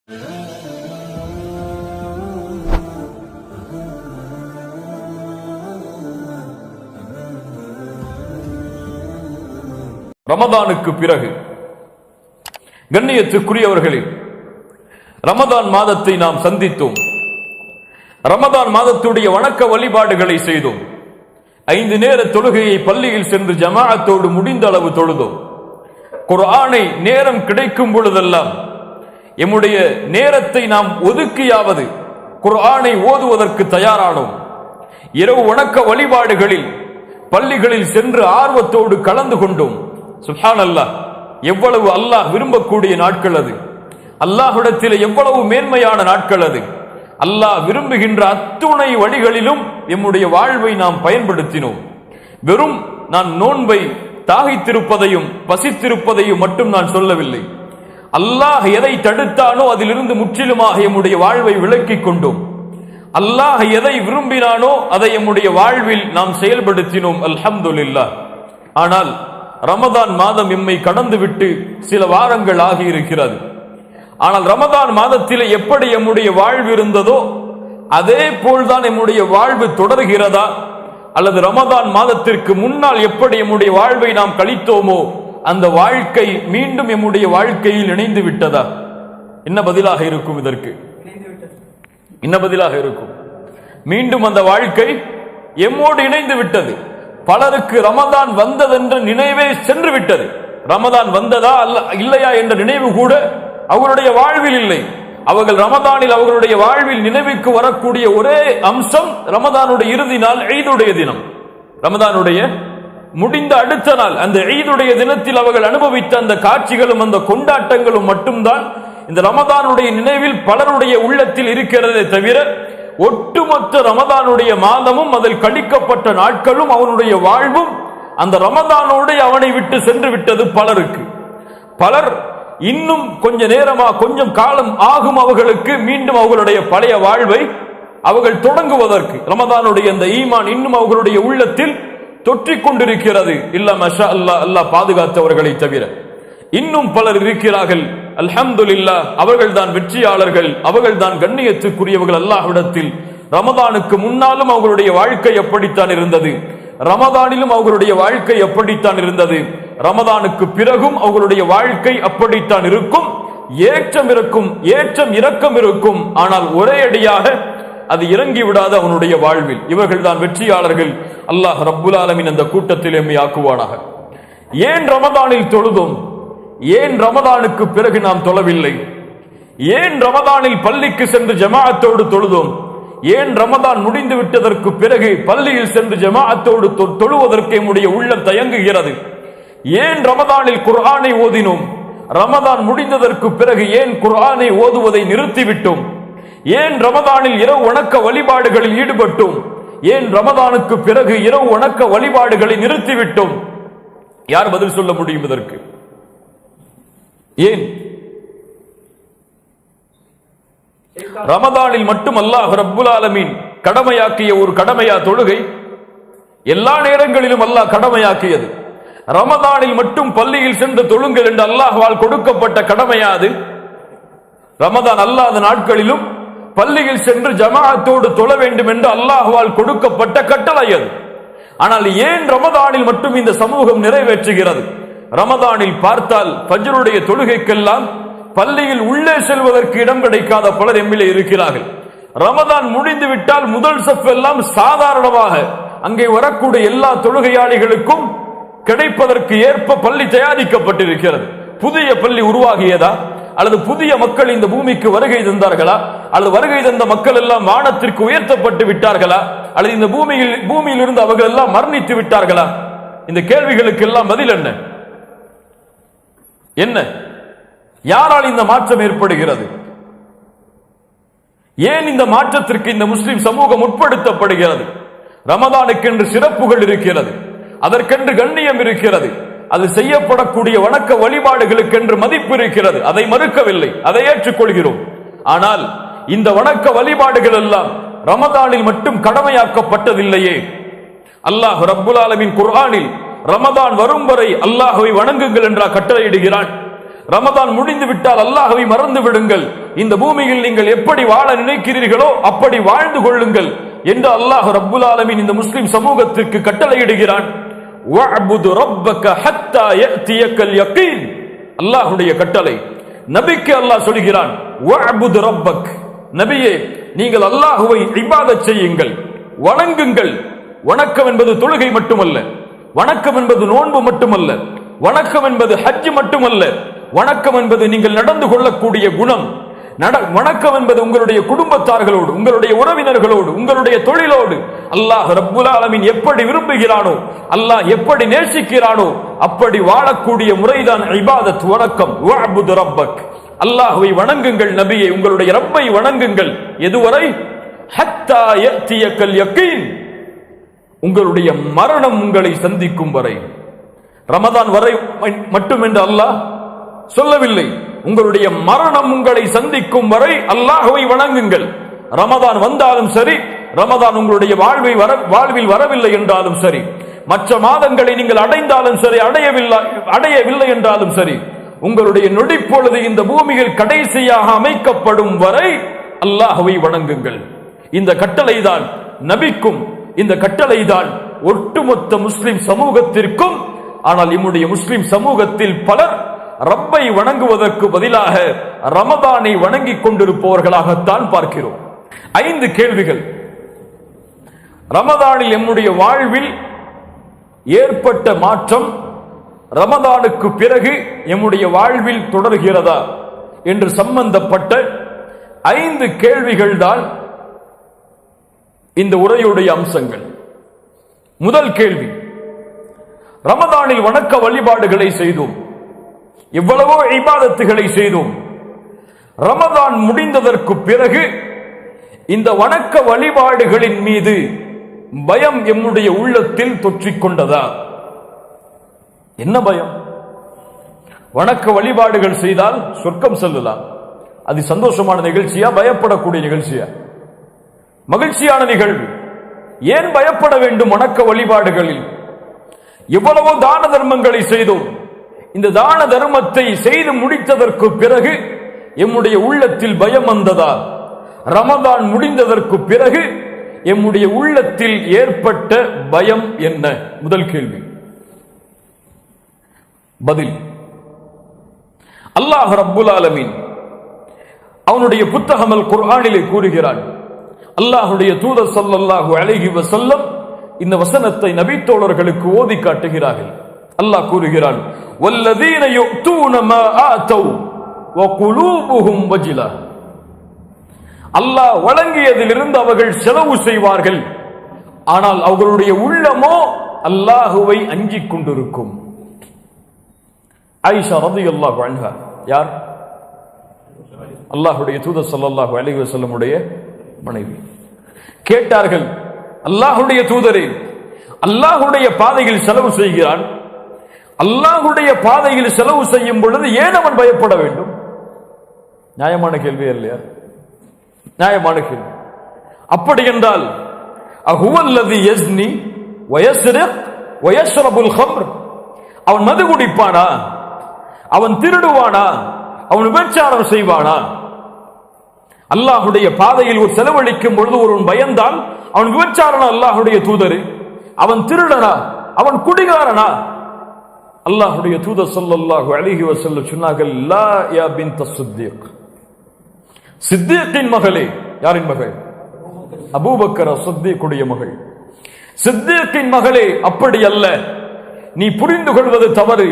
ரமதானுக்கு பிறகு கண்ணியத்துக்குரியவர்களே, ரமதான் மாதத்தை நாம் சந்தித்தோம். ரமதான் மாதத்துடைய வணக்க வழிபாடுகளை செய்தோம். 5 நேர தொழுகையை பள்ளியில் சென்று ஜமாஅத்தோடு முடிந்த அளவு தொழுதோம். குர்ஆனை நேரம் கிடைக்கும் பொழுதெல்லாம் எம்முடைய நேரத்தை நாம் ஒதுக்கியாவது குர்ஆனை ஓதுவதற்கு தயாரானோம். இரவு வணக்க வழிபாடுகளில் பள்ளிகளில் சென்று ஆர்வத்தோடு கலந்து கொண்டோம். சுப்ஹானல்லாஹ், எவ்வளவு அல்லாஹ் விரும்பக்கூடிய நாட்கள் அது! அல்லாஹ்விடத்தில் எவ்வளவு மேன்மையான நாட்கள் அது! அல்லாஹ் விரும்புகின்ற அத்துணை வழிகளிலும் எம்முடைய வாழ்வை நாம் பயன்படுத்தினோம். வெறும் நான் நோன்பை தாகித்திருப்பதையும் பசித்திருப்பதையும் மட்டும் நான் சொல்லவில்லை. அல்லாஹ் எதை தடுத்தானோ அதிலிருந்து முற்றிலுமாக எம்முடைய வாழ்வை விலக்கிக் கொண்டோம். அல்லாஹ் எதை விரும்பினானோ அதை எம்முடைய வாழ்வில் நாம் செயல்படுத்தினோம். அல்ஹம்துலில்லாஹ். ஆனால் ரமதான் மாதம் எம்மை கடந்துவிட்டு சில வாரங்கள் ஆகியிருக்கிறது. ஆனால் ரமதான் மாதத்திலே எப்படி எம்முடைய வாழ்வு இருந்ததோ அதே போல்தான் எம்முடைய வாழ்வு தொடர்கிறதா, அல்லது ரமதான் மாதத்திற்கு முன்னால் எப்படி எம்முடைய வாழ்வை நாம் கழித்தோமோ அந்த வாழ்க்கை மீண்டும் எம்முடைய வாழ்க்கையில் இணைந்து விட்டதா? என்ன பதிலாக இருக்கும் இதற்கு? என்ன பதிலாக இருக்கும்? மீண்டும் அந்த வாழ்க்கை எம்மோடு இணைந்து விட்டது. பலருக்கு ரமதான் வந்ததென்ற நினைவே சென்று விட்டது. ரமதான் வந்ததா இல்லையா என்ற நினைவு கூட அவர்களுடைய வாழ்வில் இல்லை. அவர்கள் ரமதானில் அவர்களுடைய வாழ்வில் நினைவுக்கு வரக்கூடிய ஒரே அம்சம் ரமதானுடைய இறுதி நாள், ஈதுடைய தினம். ரமதானுடைய முடிந்த அடுத்த நாள், அந்த ஈதுடைய தினத்தில் அவர்கள் அனுபவித்த அந்த காட்சிகளும் அந்த கொண்டாட்டங்களும் மட்டும்தான் இந்த ரமதானுடைய நினைவில் பலருடைய உள்ளத்தில் இருக்கிறதே தவிர ஒட்டுமொத்த ரமதானுடைய மாதமும் அதில் கழிக்கப்பட்ட நாட்களும் அவனுடைய வாழ்வும் அந்த ரமதானோடு அவனை விட்டு சென்று விட்டது பலருக்கு. பலர் இன்னும் கொஞ்சம் காலம் ஆகும் அவர்களுக்கு மீண்டும் அவர்களுடைய பழைய வாழ்வை அவர்கள் தொடங்குவதற்கு. ரமதானுடைய அந்த ஈமான் இன்னும் அவர்களுடைய உள்ளத்தில் தொற்றிக் கொண்டிருக்கிறது. இல்ல மஷா அல்லாஹ், அல்லாஹ் பாதுகாத்தவர்களை தவிர இன்னும் பலர் இருக்கிறார்கள். அல்ஹம்துலில்லாஹ், அவர்கள் தான் வெற்றியாளர்கள், அவர்கள் தான் கண்ணியத்துக்குரியவர்கள் அல்லாஹ்விடத்தில். ரமதானுக்கு முன்னாலும் அவர்களுடைய வாழ்க்கை எப்படித்தான் இருந்தது, ரமதானிலும் அவர்களுடைய வாழ்க்கை எப்படித்தான் இருந்தது, ரமதானுக்கு பிறகும் அவர்களுடைய வாழ்க்கை அப்படித்தான் இருக்கும். ஏற்றம் இருக்கும், ஏற்றம் இரக்கம் இருக்கும். ஆனால் ஒரே அடியாக அது இறங்கி விடாத அவனுடைய வாழ்வில். இவர்கள் தான் வெற்றியாளர்கள். அல்லாஹ் ரப்புல் ஆலமீன் அந்த கூட்டத்தில் எம்மை ஆக்குவானாக. ஏன் ரமதானில் தொழுதோம்? ஏன் ரமதானுக்கு பிறகு நாம் தொழவில்லை? ஏன் ரமதானில் பள்ளிக்கு சென்று ஜமாஅத்தோடு தொழுதோம்? ஏன் ரமதான் முடிந்து விட்டதற்கு பிறகு பள்ளியில் சென்று ஜமாஅத்தோடு தொழுவதற்கு நம்முடைய உள்ளம் தயங்குகிறது? ஏன் ரமதானில் குர்ஆனை ஓதினோம்? ரமதான் முடிந்ததற்கு பிறகு ஏன் குர்ஆனை ஓதுவதை நிறுத்திவிட்டோம்? ஏன் ரமதானில் இரவு வணக்க வழிபாடுகளில் ஈடுபட்டோம்? ஏன் ரமதானுக்கு பிறகு இரவு வணக்க வழிபாடுகளை நிறுத்திவிட்டோம்? யார் பதில் சொல்ல முடியும் இதற்கு? ஏன் ரமதானில் மட்டும் அல்லாஹ் ரப்புல் ஆலமீன் கடமையாக்கிய ஒரு கடமையா தொழுகை? எல்லா நேரங்களிலும் அல்லாஹ் கடமையாக்கியது. ரமதானில் மட்டும் பள்ளியில் சென்று தொழுங்கள் என்று அல்லாஹ்வால் கொடுக்கப்பட்ட கடமையாது? ரமதான் அல்லாத நாட்களிலும் பள்ளியில் சென்று ஜமாஅத்தோடு தொழ வேண்டும் என்று அல்லாஹ்வால் கொடுக்கப்பட்ட கட்டளை அது. ஆனால் ஏன் ரமதானில் மட்டும் இந்த சமூகம் நிறைவேற்றுகிறது? ரமதானில் பார்த்தால் ஃபஜ்ருடைய தொழுகைக்கெல்லாம் பள்ளியில் உள்ளே செல்வதற்கு இடம் கிடைக்காத பலர் எம்மிலே இருக்கிறார்கள். ரமதான் முடிந்து விட்டால் முதல் சஃப் எல்லாம் சாதாரணமாக அங்கே வரக்கூடிய எல்லா தொழுகையாளிகளுக்கும் கிடைப்பதற்கு ஏற்ப பள்ளி தயாரிக்கப்பட்டிருக்கிறது. புதிய பள்ளி உருவாகியதா, அல்லது புதிய மக்கள் இந்த பூமிக்கு வருகை தந்தார்களா, அல்லது வருகை தந்த மக்கள் எல்லாம் வானத்திற்கு உயர்த்தப்பட்டு விட்டார்களா, அல்லது இந்த பூமியில் இருந்து அவர்கள் எல்லாம் மரணித்து விட்டார்களா? இந்த கேள்விகளுக்கு எல்லாம் பதில் என்ன? என்ன? யாரால் இந்த மாற்றம் ஏற்படுகிறது? ஏன் இந்த மாற்றத்திற்கு இந்த முஸ்லிம் சமூகம் உட்படுத்தப்படுகிறது? ரமதானுக்கென்று சிறப்புகள் இருக்கிறது, அதற்கென்று கண்ணியம் இருக்கிறது, அது செய்யப்படக்கூடிய வணக்க வழிபாடுகளுக்கென்று மதிப்பு இருக்கிறது. அதை மறுக்கவில்லை, அதை ஏற்றுக்கொள்கிறோம். ஆனால் இந்த வணக்க வழிபாடுகள் எல்லாம் ரமதானில் மட்டும் கடமையாக்கப்பட்டதில்லையே. அல்லாஹ் ரப்புல் ஆலமீன் குர்ஆனில் ரமதான் வரும் வரை அல்லாஹ்வை வணங்குங்கள் என்றா கட்டளையிடுகிறான். ரமதான் முடிந்து விட்டால் அல்லாஹ்வை மறந்து விடுங்கள், இந்த பூமியில் நீங்கள் எப்படி வாழ நினைக்கிறீர்களோ அப்படி வாழ்ந்து கொள்ளுங்கள் என்று அல்லாஹ் ரப்புல் ஆலமீன் இந்த முஸ்லிம் சமூகத்திற்கு கட்டளையிடுகிறான். வஅபுது ரப்பக ஹத்தா யஅதியக்கல் யகீன், அல்லாஹ்வுடைய கட்டளை. நபிக்கு அல்லாஹ் சொல்கிறான், வஅபுது ரப்பக், நபியே நீங்கள் அல்லாஹ்வை இபாதத் செய்யுங்கள், வணங்குங்கள். வணக்கம் என்பது தொழுகை மட்டுமல்ல, வணக்கம் என்பது நோன்பு மட்டுமல்ல, வணக்கம் என்பது ஹஜ் மட்டுமல்ல, வணக்கம் என்பது நீங்கள் நடந்து கொள்ளக்கூடிய குணம். வணக்கம் என்பது உங்களுடைய குடும்பத்தார்களோடு, உங்களுடைய உறவினர்களோடு, உங்களுடைய தொழிலோடு அல்லாஹ் ரப்புல் ஆலமீன் எப்படி விரும்புகிறானோ, அல்லாஹ் எப்படி நேசிக்கிறானோ அப்படி வாழக்கூடிய முறைதான் இபாதத், வணக்கம். வஅபுது ரப்பக், அல்லாஹ்வை வணங்குங்கள் நபியே, உங்களுடைய ரப்பை வணங்குங்கள். எதுவரை? ஹத்தா யஅதியக்கல் யகீன், உங்களுடைய மரணம் உங்களை சந்திக்கும் வரை. ரமதான் வரை மட்டும் என்று அல்லாஹ் சொல்லவில்லை, உங்களுடைய மரணம் உங்களை சந்திக்கும் வரை அல்லாஹ்வை வணங்குங்கள். ரமதான் வந்தாலும் சரி, ரமதான் உங்களுடைய வாழ்வில் வரவில்லை என்றாலும் சரி, மற்ற மாதங்களை நீங்கள் அடைந்தாலும் சரி, அடையவில்லை என்றாலும் சரி, உங்களுடைய நொடிப்பொழுது இந்த பூமியில் கடைசியாக அமைக்கப்படும் வரை அல்லாஹ்வை வணங்குங்கள். இந்த கட்டளைதான் நபிக்கும், இந்த கட்டளைதான் ஒட்டுமொத்த முஸ்லிம் சமூகத்திற்கும். ஆனால் நம்முடைய முஸ்லிம் சமூகத்தில் பலர் ரப்பை வணங்குவதற்கு பதிலாக ரமதானை வணங்கிக் கொண்டிருப்பவர்களாகத்தான் பார்க்கிறோம். 5 கேள்விகள். ரமதானில் நம்முடைய வாழ்வில் ஏற்பட்ட மாற்றம் ரமதானுக்கு பிறகு நம்முடைய வாழ்வில் தொடர்கிறதா என்று சம்பந்தப்பட்ட 5 கேள்விகள் தான் இந்த உரையுடைய அம்சங்கள். முதல் கேள்வி, ரமதானில் வணக்க வழிபாடுகளை செய்தோம், எவ்வளவோ இபாதத்துகளை செய்தோம். ரமதான் முடிந்ததற்கு பிறகு இந்த வணக்க வழிபாடுகளின் மீது பயம் எம்முடைய உள்ளத்தில் தொற்றிக்கொண்டதா? என்ன பயம்? வணக்க வழிபாடுகள் செய்தால் சொர்க்கம் செல்லலாம், அது சந்தோஷமான நிகழ்ச்சியா, பயப்படக்கூடிய நிகழ்ச்சியா? மகிழ்ச்சியான நிகழ்வு. ஏன் பயப்பட வேண்டும்? வணக்க வழிபாடுகளில் எவ்வளவோ தான தர்மங்களை செய்தோம். இந்த தான தர்மத்தை செய்து முடித்ததற்கு பிறகு எம்முடைய உள்ளத்தில் பயம் வந்ததா? ரமதான் முடிந்ததற்கு பிறகு எம்முடைய உள்ளத்தில் ஏற்பட்ட பயம் என்ன? முதல் கேள்வி. பதில், அல்லாஹ் ரப்புல் ஆலமீன் அவனுடைய புத்தகம் அல் குர்ஆனிலே கூறுகிறான். அல்லாஹ்வுடைய தூதர் ஸல்லல்லாஹு அலைஹி வஸல்லம் இந்த வசனத்தை நபி தோழர்களுக்கு ஓதி காட்டுகிறார்கள். அல்லாஹ் கூறுகிறான், வல்லதீன யுக்தூன மா ஆதவ் வகுலூபுஹும் வஜிலா, அல்லாஹ் வழங்கியதிலிருந்து அவர்கள் செலவு செய்வார்கள், ஆனால் அவர்களுடைய உள்ளமோ அல்லாஹுவை அஞ்சிக் கொண்டிருக்கும். ஆயிஷா ரலியல்லாஹு அன்ஹா யார்? அல்லாஹ்வுடைய தூதர் ஸல்லல்லாஹு அலைஹி வஸல்லம் உடைய மனைவி. கேட்டார்கள், அல்லாஹ்வுடைய தூதரே, அல்லாஹ்வுடைய பாதையில் செலவு செய்கிறான், அல்லாஹ்வுடைய பாதையில் செலவு செய்யும் பொழுது ஏன் அவன் பயப்பட வேண்டும்? நியாயமான கேள்வி இல்லையா? நியாயமான கேள்வி. அப்படி என்றால் அஹுவல்லதி யஸ்னி வயஸ்ரிக் வயஸ்ரபுல் ஹம்ர், அவன் மது குடிப்பானா? அவன் திருடுவானா? அவன் விபச்சாரம் செய்வானா? அல்லாஹ்வுடைய பாதையில் ஒரு செலவழிக்கும் பொழுது ஒருவன் பயந்தால் அவன் விபச்சாரனா? அல்லாஹ்வுடைய தூதர் அவன் திருடனா? அவன் குடிகாரனா? அல்லாஹ்வுடைய தூதர் ஸல்லல்லாஹு அலைஹி வஸல்லம் சொன்னார்கள், லா யா பின்த சித்தீக், சித்தீக்கின் மகளே. யாரின் மகள்? அபூபக்கர் சித்தீக்குடைய மகள். சித்தீக்கின் மகளே, அப்படி அல்ல, நீ புரிந்து கொள்வது தவறு.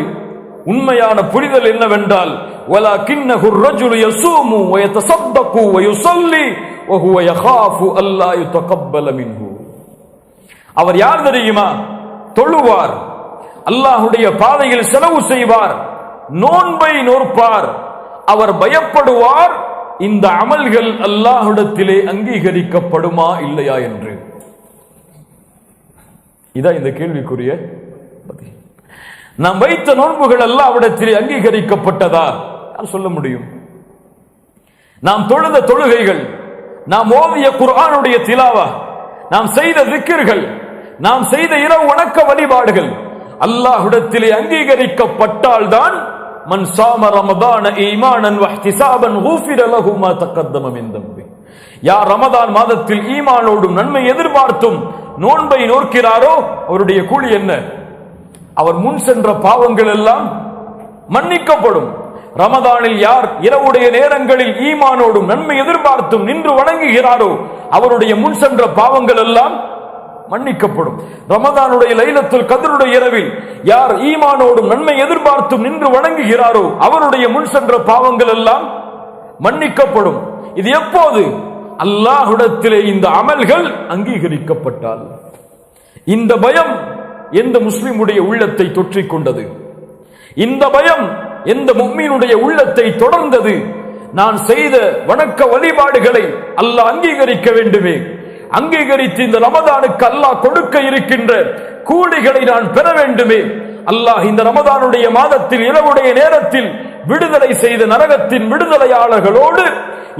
உண்மையான புரிதல் என்னவென்றால், வலக்கின்னஹு الرجل يصوم ويتصدق ويصلي وهو يخاف الا يتقبل منه, அவர் யார் தெரியுமா? தொழுவார், அல்லாஹ்வுடைய பாதையில் செலவு செய்வார், நோன்பை நோற்பார், அவர் பயப்படுவார் இந்த அமல்கள் அல்லாஹ்விடத்திலே அங்கீகரிக்கப்படுமா இல்லையா என்று. இதான் இந்த கேள்விக்குரிய பதில். நாம் வைத்த நோன்புகள் அல்லாஹ்விடத்திலே அங்கீகரிக்கப்பட்டதா? யார் சொல்ல முடியும்? நாம் தொழுத தொழுகைகள், நாம் ஓதிய குர்ஆனுடைய திலாவா, நாம் செய்த திக்ர்கள், நாம் செய்த இரவு வணக்க வழிபாடுகள் அல்லாஹ்விடத்திலே அங்கீகரிக்கப்பட்டால்தான் மன் ஸாம ரமதான ஈமானன் வஹ்திஸாபன் குஃபிர லஹு மா தகத்தம மின் தம்பி. யார் ரமதான் மாதத்தில் ஈமானோடும் நன்மை எதிர்பார்த்தும் நோன்பை நோக்கிறாரோ அவருடைய கூலி என்ன? அவர் முன் சென்ற பாவங்கள் எல்லாம் மன்னிக்கப்படும். ரமதானில் யார் இரவுடைய நேரங்களில் ஈமானோடும் நன்மை எதிர்பார்த்தும் நின்று வணங்குகிறாரோ அவருடைய முன் சென்ற பாவங்கள் எல்லாம் மன்னிக்கப்படும். ரமதானுடைய லைலத்துல் கத்ருடைய இரவில் யார் ஈமானோடும் நன்மை எதிர்பார்த்தும் நின்று வணங்குகிறாரோ அவருடைய முன் சென்ற பாவங்கள் எல்லாம் மன்னிக்கப்படும். இது எப்போது? அல்லாஹ்விடத்திலே இந்த அமல்கள் அங்கீகரிக்கப்பட்டால். இந்த பயம் எந்த முஸ்லிமுடைய உள்ளத்தை தொற்றிக் கொண்டது? இந்த பயம் எந்த முஃமினுடைய உள்ளத்தை தொடர்ந்தது? நான் செய்த வணக்க வழிபாடுகளை அல்லாஹ் அங்கீகரிக்க வேண்டுமே, அங்கீகரித்து இந்த ரமதானுக்கு அல்லாஹ் கொடுக்க இருக்கின்ற கூலிகளை நான் பெற வேண்டுமே, அல்லாஹ் இந்த ரமதானுடைய மாதத்தில் இரவுடைய நேரத்தில் விடுதலை செய்த நரகத்தின் விடுதலையாளர்களோடு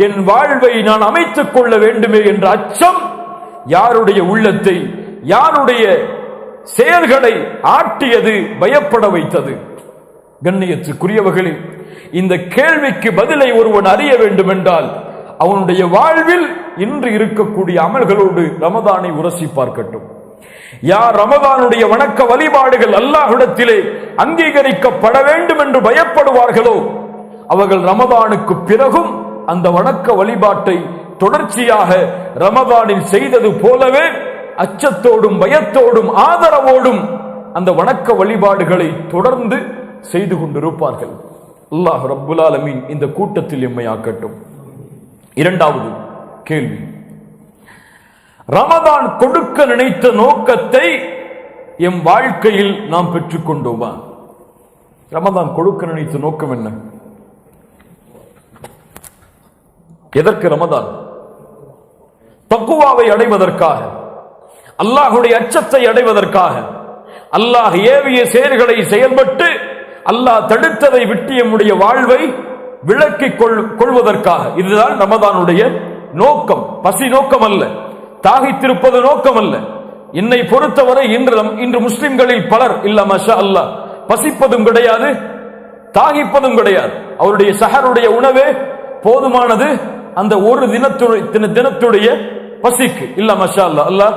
என் வாழ்வை நான் அமைத்துக் கொள்ள வேண்டுமே என்ற அச்சம் யாருடைய உள்ளத்தை, யாருடைய செயல்களை ஆட்டியது, பயப்பட வைத்தது? கண்ணியத்துக்குரியவர்களே, இந்த கேள்விக்கு பதிலை ஒருவன் அறிய வேண்டும் என்றால் அவனுடைய வாழ்வில் இன்று இருக்கக்கூடிய அமல்களோடு ரமதானை உரசி பார்க்கட்டும். யார் ரமதானுடைய வணக்க வழிபாடுகள் அல்லாஹ்விடத்திலே அங்கீகரிக்கப்பட வேண்டும் என்று பயப்படுவார்களோ அவர்கள் ரமதானுக்கு பிறகும் அந்த வணக்க வழிபாட்டை தொடர்ச்சியாக ரமதானில் செய்தது போலவே அச்சத்தோடும் பயத்தோடும் ஆதரவோடும் அந்த வணக்க வழிபாடுகளை தொடர்ந்து செய்து கொண்டிருப்பார்கள். அல்லாஹ் ரப்புல் ஆலமீன் இந்த கூட்டத்தில் எம்மையாக்கட்டும். இரண்டாவது கேள்வி, ரமதான் கொடுக்க நினைத்த நோக்கத்தை எம் வாழ்க்கையில் நாம் பெற்றுக்கொண்டோமா? ரமதான் கொடுக்க நினைத்த நோக்கம் என்ன? எதற்கு ரமதான்? தக்வாவை அடைவதற்காக, அல்லாஹ்வுடைய அச்சத்தை அடைவதற்காக, அல்லாஹ் ஏவிய செயல்களை செயல்பட்டு அல்லாஹ் தடுத்ததை விட்டு நம்முடைய வாழ்வை விலக்கிக் கொள்வதற்காக. இதுதான் ரமதானுடைய நோக்கம். பசி நோக்கம் அல்ல, தாகித்திருப்பது நோக்கம் அல்ல. என்னை பொறுத்தவரை இன்று முஸ்லிம்களில் பலர் இல்ல மஷா அல்லாஹ் பசிப்பதும் கிடையாது, தாகிப்பதும் கிடையாது. அவருடைய சஹருடைய உணவே போதுமானது அந்த ஒரு தினத்துடைய பசிக்கு. இல்ல மஷா அல்லாஹ், அல்லாஹ்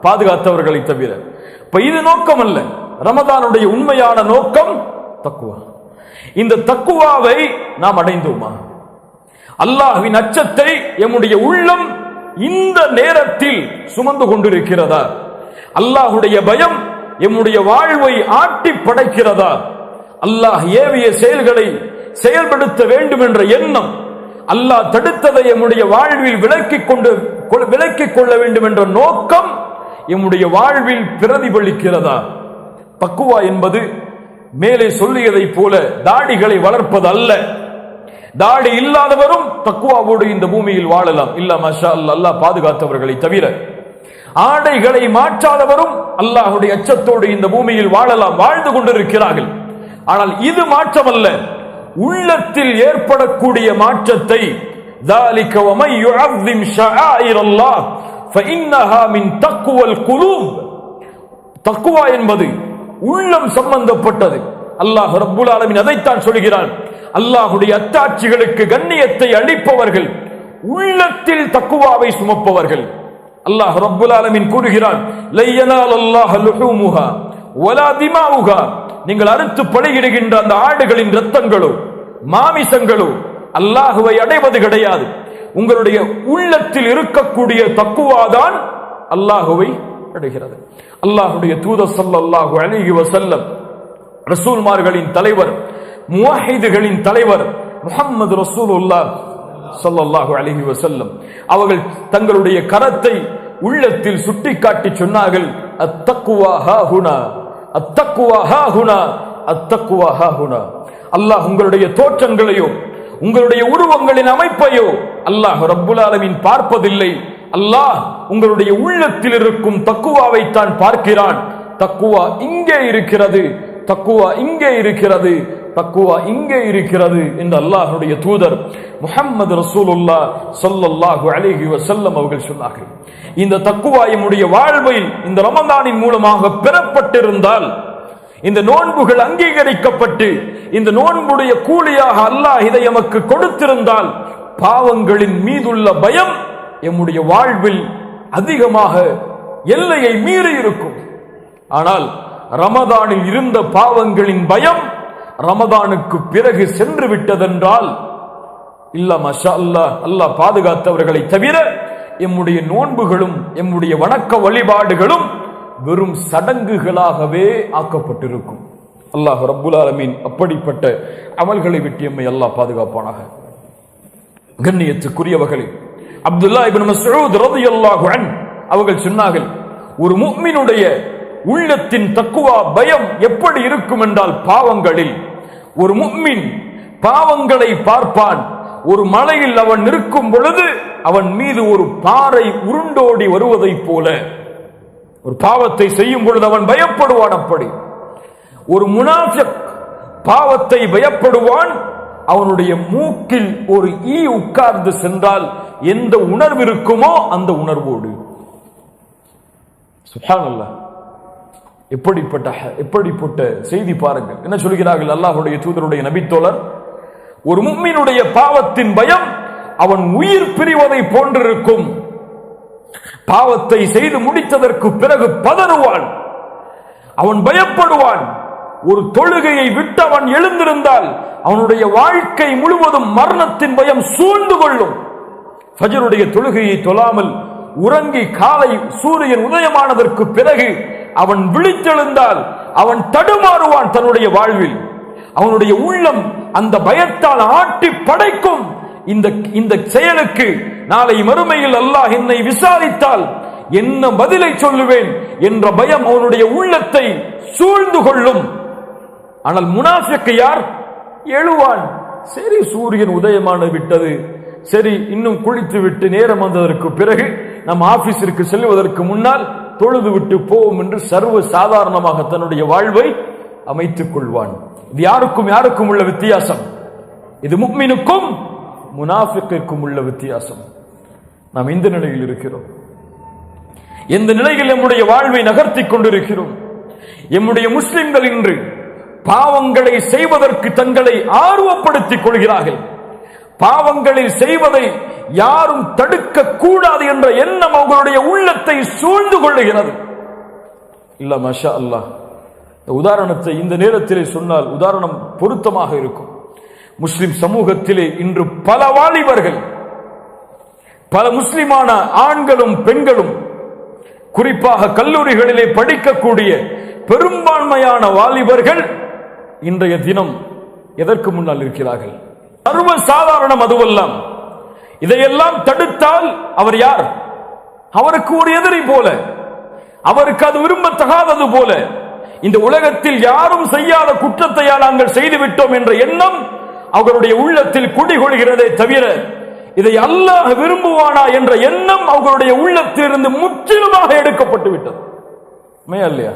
பாதுகாத்தவர்களை தவிர. இப்ப இது நோக்கம் அல்ல. ரமதானுடைய உண்மையான நோக்கம் தக்குவா. இந்த தக்குவாவை நாம் அடைந்தோமா? அல்லாஹ்வின் அச்சத்தை எம்முடைய உள்ளம் இந்த நேரத்தில் சுமந்து கொண்டிருக்கிறதா? அல்லாஹ்வுடைய பயம் எம்முடைய வாழ்வை ஆட்டி படைக்கிறதா? அல்லாஹ் ஏவிய செயல்களை செயல்படுத்த வேண்டும் என்ற எண்ணம், அல்லாஹ் தடுத்ததை எம்முடைய வாழ்வில் விலக்கிக் கொள்ள வேண்டும் என்ற நோக்கம் எம்முடைய வாழ்வில் பிரதிபலிக்கிறதா? தக்குவா என்பது மேலே சொல்லியதை போல தாடிகளை வளர்ப்பது அல்ல. தாடி இல்லாதவரும் தக்குவாவோடு இந்த பூமியில் வாழலாம். இல்ல மஷா அல்லாஹ், அல்லாஹ் பாதுகாத்தவர்களை தவிர. ஆடைகளை மாற்றாதவரும் அல்லாஹ்வுடைய அச்சத்தோடு இந்த பூமியில் வாழலாம், வாழ்ந்து கொண்டிருக்கிறார்கள். ஆனால் இது மாற்றமல்ல, உள்ளத்தில் ஏற்படக்கூடிய மாற்றத்தை ذَلِكَ وَمَن يُعَظِّمْ شَعَائِرَ اللَّهِ فَإِنَّهَا مِن تَقْوَى الْقُلُوبِ. தக்குவா என்பது உள்ளம் சம்பந்தப்பட்டது. அல்லாஹ் ரப்புல் ஆலமீன் அதைத்தான் சொல்கிறான். அல்லாஹ்வுடைய அத்தாட்சிகளுக்கு கண்ணியத்தை அளிப்பவர்கள் உள்ளத்தில் தக்குவாவை சுமப்பவர்கள். அல்லாஹ் ரப்புல் ஆலமீன் கூறுகிறான், லா யனாலல்லாஹு லுஹூமுஹா வலா திமாஉஹா. நீங்கள் அறுத்து பலியிடுகின்ற அந்த ஆடுகளின் இரத்தங்களோ மாமிசங்களோ அல்லாஹ்வை அடைவது கிடையாது. உங்களுடைய உள்ளத்தில் இருக்கக்கூடிய தக்குவாதான் அல்லாஹ்வை அடைகிறது. அல்லாஹ்வுடைய தூதர் ஸல்லல்லாஹு அலைஹி வஸல்லம், ரசூல்மார்களின் தலைவர், முவஹிதுகளின் தலைவர் முஹம்மது ரசூலுல்லாஹ் ஸல்லல்லாஹு அலைஹி வஸல்லம் அவர்கள் தங்களுடைய கரத்தை உள்ளத்தில் சுட்டிக்காட்டி சொன்னார்கள், அத்தக்வா ஹாஹுனா, அத்தக்வா ஹாஹுனா, அத்தக்வா ஹாஹுனா. அல்லாஹ் உங்களுடைய தோற்றங்களையோ உங்களுடைய உருவங்களின் அமைப்பையோ அல்லாஹ் ரப்புல் ஆலமீன் பார்ப்பதில்லை. அல்லாஹ் உங்களுடைய உள்ளத்தில் இருக்கும் தக்குவாவை தான் பார்க்கிறான். தக்குவா இங்கே இருக்கிறது, தக்குவா இங்கே இருக்கிறது, தக்குவா இங்கே இருக்கிறது என்று அல்லாஹ்வுடைய தூதர் முஹம்மது ரசூலுல்லாஹ் ஸல்லல்லாஹு அலைஹி வஸல்லம் அவர்கள் சொன்னார்கள். இந்த தக்குவா நம்முடைய வாழ்வில் இந்த ரமதானின் மூலமாக பெறப்பட்டிருந்தால் இந்த நோன்புகள் அங்கீகரிக்கப்பட்டு இந்த நோன்புடைய கூலியாக அல்லாஹ் இதை எமக்கு கொடுத்திருந்தால் பாவங்களின் மீதுள்ள பயம் எம்முடைய வாழ்வில் அதிகமாக எல்லையை மீறி இருக்கும். ஆனால் ரமதானில் இருந்த பாவங்களின் பயம் ரமதானுக்கு பிறகு சென்று விட்டதென்றால் இல்ல மஷா அல்லாஹ், அல்லாஹ் பாதுகாத்தவர்களை தவிர எம்முடைய நோன்புகளும் எம்முடைய வணக்க வழிபாடுகளும் வெறும் சடங்குகளாகவே ஆக்கப்பட்டிருக்கும். அல்லாஹ் ரப்புல் ஆலமீன் அப்படிப்பட்ட அமல்களை விட்டு எம்மை அல்லாஹ் பாதுகாப்பானாக. கண்ணியத்துக்குரியவர்களே, அப்துல்லா இப்னு மஸ்ஊத் ரலியல்லாஹு அன்ஹு அவர்கள் சொன்னார்கள், ஒரு முஃமினுடைய உள்ளத்தின் தக்குவா பயம் எப்படி இருக்கும் என்றால் பாவங்களில் ஒரு முஃமின் பாவங்களை பார்ப்பான். ஒரு மலையில் அவன் நிற்கும் பொழுது அவன் மீது ஒரு பாறை உருண்டோடி வருவதைப் போல ஒரு பாவத்தை செய்யும் பொழுது அவன் பயப்படுவான். அப்படி ஒரு முனாஃபிக் பாவத்தை பயப்படுவான். அவனுடைய மூக்கில் ஒரு ஈ உட்கார்ந்து சென்றால் எந்த உணர்வு இருக்குமோ அந்த உணர்வோடு. சுப்ஹானல்லாஹ், எப்படிப்பட்ட செய்தி பாருங்கள். என்ன சொல்கிறார்கள் அல்லாஹ்வுடைய தூதருடைய நபித்தோழர், ஒரு முஃமினுடைய பாவத்தின் பயம் அவன் உயிர் பிரிவதை போன்றிருக்கும். பாவத்தை செய்து முடித்ததற்கு பிறகு பதறுவான், அவன் பயப்படுவான். ஒரு தொழுகையை விட்டு அவன் எழுந்திருந்தால் அவனுடைய வாழ்க்கை முழுவதும் மரணத்தின் பயம் சூழ்ந்து கொள்ளும். ஃபஜ்ருடைய தொழுகையை தொழாமல் உறங்கி காலை சூரியன் உதயமானதற்கு பிறகு அவன் விழித்தெழுந்தால் அவன் தடுமாறுவான் தன்னுடைய வாழ்வில். அவனுடைய உள்ளம் அந்த பயத்தால் ஆட்டி படைக்கும். இந்த செயலுக்கு நாளை மறுமையில் அல்லாஹ் என்னை விசாரித்தால் என்ன பதிலை சொல்லுவேன் என்ற பயம் அவனுடைய உள்ளத்தை சூழ்ந்து கொள்ளும். ஆனால் முனாஃபிக் யார்? எழுவான், சரி சூரியன் உதயமான விட்டது, சரி இன்னும் குளித்து விட்டு நேரம் வந்ததற்கு பிறகு நம் ஆபீஸிற்கு செல்வதற்கு முன்னால் தொழுது விட்டு போவோம் என்று சர்வ சாதாரணமாக தன்னுடைய வாழ்வை அமைத்துக் கொள்வான். இது யாருக்கும் உள்ள வித்தியாசம். இது முஃமினுக்கும் முனாஃபிக்கிற்கும் உள்ள வித்தியாசம். நாம் இந்த நிலையில் இருக்கிறோம். எந்த நிலையில் நம்முடைய வாழ்வை நகர்த்தி கொண்டிருக்கிறோம்? எம்முடைய முஸ்லிம்கள் இன்று பாவங்களை செய்வதற்கு தங்களை ஆர்வப்படுத்திக் கொள்கிறார்கள். பாவங்களில் செய்வதை யாரும் தடுக்க கூடாது என்ற எண்ணம் அவர்களுடைய உள்ளத்தை சூழ்ந்து கொள்ளுகிறது. இல்ல மஷா அல்லாஹ், உதாரணத்தை இந்த நேரத்திலே சொன்னால் உதாரணம் பொருத்தமாக இருக்கும். முஸ்லிம் சமூகத்திலே இன்று பல வாலிபர்கள், பல முஸ்லிமான ஆண்களும் பெண்களும், குறிப்பாக கல்லூரிகளிலே படிக்கக்கூடிய பெரும்பான்மையான வாலிபர்கள் இன்றைய தினம் எதற்கு முன்னால் இருக்கிறார்கள்? சர்வ சாதாரணம் அதுவெல்லாம். இதையெல்லாம் தடுத்தால் அவர் யார்? அவருக்கு ஒரு எதிரி போல, அவருக்கு அது விரும்பத்தகாதது போல. இந்த உலகத்தில் யாரும் செய்யாத குற்றத்தை நாங்கள் செய்துவிட்டோம் என்ற எண்ணம் அவர்களுடைய உள்ளத்தில் குடிகொள்கிறதே தவிர இதை அல்லாஹ் விரும்புவானா என்ற எண்ணம் அவர்களுடைய உள்ளத்திலிருந்து முற்றிலுமாக எடுக்கப்பட்டு விட்டது. இல்லையா?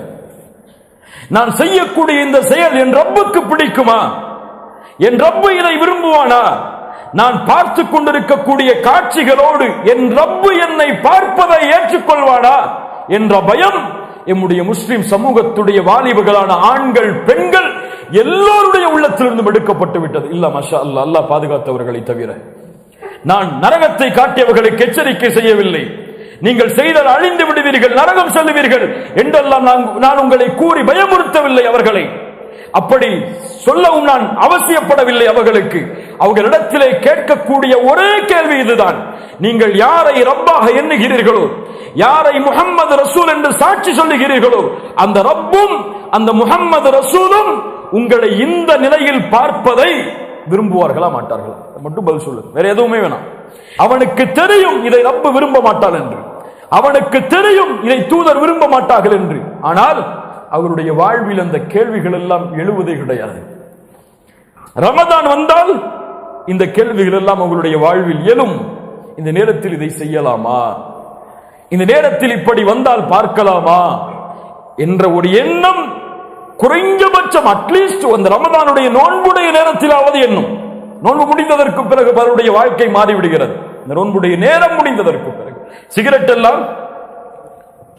நான் செய்யக்கூடிய இந்த செயல் என் ரப்புக்கு பிடிக்குமா? என் ரப்பு இதை விரும்புவானா? நான் பார்த்து கொண்டிருக்கக்கூடிய காட்சிகளோடு என் ரப்பு என்னை பார்ப்பதை ஏற்றுக்கொள்வானா என்ற பயம் எம்முடைய முஸ்லிம் சமூகத்துடைய வாலிபர்களான ஆண்கள் பெண்கள் எல்லோருடைய உள்ளத்திலிருந்தும் எடுக்கப்பட்டு விட்டது. இல்ல மஷா அல்லாஹ், அல்லாஹ் பாதுகாத்தவர்களை தவிர. நான் நரகத்தை காட்டியவர்களுக்கு எச்சரிக்கை செய்யவில்லை. நீங்கள் செய்தால் அழிந்து விடுவீர்கள், நரகம் செல்லுவீர்கள் என்றெல்லாம் நான் உங்களை கூறி பயமுறுத்தவில்லை. அவர்களை அப்படி சொல்லவும் நான் அவசியப்படவில்லை. அவர்களுக்கு அவர்களிடத்திலே கேட்கக்கூடிய ஒரே கேள்வி இதுதான்: நீங்கள் யாரை ரப்பாக எண்ணுகிறீர்களோ, யாரை முஹம்மது ரசூல் என்று சாட்சி சொல்லுகிறீர்களோ, அந்த ரப்பும் அந்த முஹம்மது ரசூலும் உங்களை இந்த நிலையில் பார்ப்பதை விரும்புவார்களா மாட்டார்களா? மட்டும் பதில் சொல்லு, வேற எதுவுமே வேணாம். அவனுக்கு தெரியும் இதை ரப்பு விரும்ப மாட்டாள் என்று, அவனுக்கு தெரியும் இதை தூதர் விரும்ப மாட்டார்கள் என்று. ஆனால் அவருடைய வாழ்வில் அந்த கேள்விகள் எல்லாம் எழுவதே கிடையாது. ரமதான் வந்தால் இந்த கேள்விகள் எல்லாம் அவர்களுடைய வாழ்வில் எழும். இந்த நேரத்தில் இதை செய்யலாமா, இந்த நேரத்தில் இப்படி வந்தால் பார்க்கலாமா என்ற ஒரு எண்ணம் குறைஞ்சபட்சம் அட்லீஸ்ட் அந்த ரமதானுடைய நோன்புடைய நேரத்திலாவது எண்ணும். நோன்பு முடிந்ததற்கு பிறகு அவருடைய வாழ்க்கை மாறிவிடுகிறது. இந்த நோன்புடைய நேரம் முடிந்ததற்கு பிறகு சிகரெட் எல்லாம்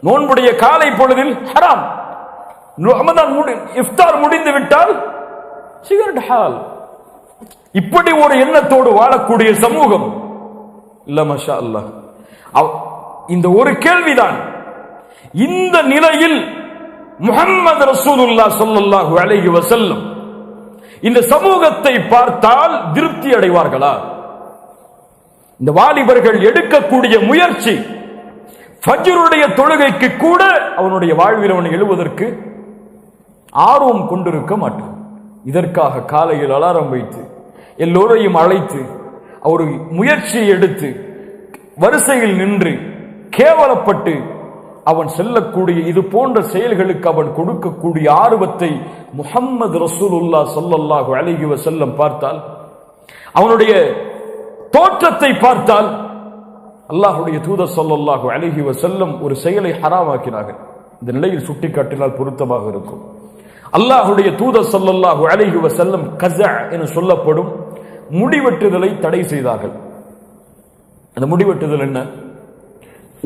நோன்புடைய காலை பொழுதில் ஹராம். ரமதான் இஃப்தார் முடிந்து விட்டால் சிகரெட் ஹால். இப்படி ஒரு எண்ணத்தோடு வாழக்கூடிய சமூகம் இல்ல. மாஷா அல்லாஹ். இந்த ஒரு கேள்விதான். இந்த நிலையில் முஹம்மது ரசூலுல்லாஹ் ஸல்லல்லாஹு அலைஹி வஸல்லம் இந்த சமூகத்தை பார்த்தால் திருப்தி அடைவார்களா? இந்த வாலிபர்கள் எடுக்கக்கூடிய முயற்சி, ஃபஜ்ருடைய தொழுகைக்கு கூட அவனுடைய வாழ்வில் அவன் எழுவதற்கு ஆர்வம் கொண்டிருக்க மாட்டான். இதற்காக காலையில் அலாரம் வைத்து எல்லோரையும் அழைத்து ஒரு முயற்சியை எடுத்து வரிசையில் நின்று கேவலப்பட்டு அவன் செல்லக்கூடிய இது போன்ற செயல்களுக்கு அவன் கொடுக்கக்கூடிய ஆர்வத்தை முஹம்மது ரசூலுல்லாஹ் ஸல்லல்லாஹு அலைஹி வஸல்லம் பார்த்தால், அவனுடைய தோற்றத்தை பார்த்தால், அல்லாஹ்வுடைய தூதர் ஸல்லல்லாஹு அலைஹி வஸல்லம் ஒரு செயலை ஹராமாக்கினார்கள். இந்த நிலையில் சுட்டிக்காட்டினால் பொருத்தமாக இருக்கும். அல்லாஹ்வுடைய தூதர் ஸல்லல்லாஹு அலைஹி வஸல்லம் கஸா என சொல்லப்படும் முடிவெட்டுதலை தடை செய்தார்கள். அந்த முடிவெட்டுதல் என்ன?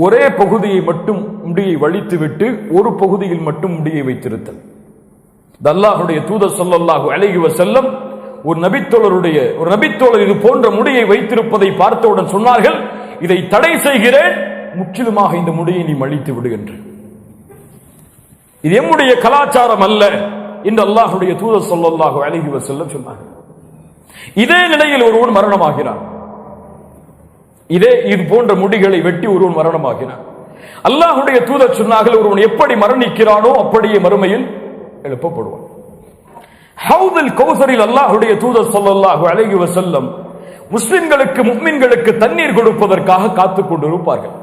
ஒரே பகுதியை மட்டும் முடியை வலித்துவிட்டு ஒரு பகுதியில் மட்டும் முடியை வைத்திருத்தல். அல்லாஹ்வுடைய தூதர் ஸல்லல்லாஹு அலைஹி வஸல்லம் ஒரு நபித்தோழர் இது போன்ற முடியை வைத்திருப்பதை பார்த்தவுடன் சொன்னார்கள், இதை தடை செய்கிறேன், முற்றிலுமாக இந்த முடியை நீ மழித்து விடுகின்ற. இது எம்முடைய கலாச்சாரம் அல்ல என்று அல்லாஹ்வுடைய தூதர் ஸல்லல்லாஹு அலைஹி வஸல்லம் சொன்னார்கள். இதே நிலையில் ஒருவன் மரணமாகிறான். இது போன்ற முடிகளை வெட்டி ஒருவன் மரணமாகிறான். அல்லாஹ்வுடைய தூதர் சொன்னார்கள், ஒருவன் எப்படி மரணிக்கிறானோ அப்படியே மறுமையில் எழுப்பப்படுவான். ஹவுதுல் கௌசரில் அல்லாஹ்வுடைய தூதர் ஸல்லல்லாஹு அலைஹி வஸல்லம் முஸ்லிம்களுக்கு முஃமின்களுக்கு தண்ணீர் கொடுப்பதற்காக காத்துக் கொண்டிருப்பார்கள்.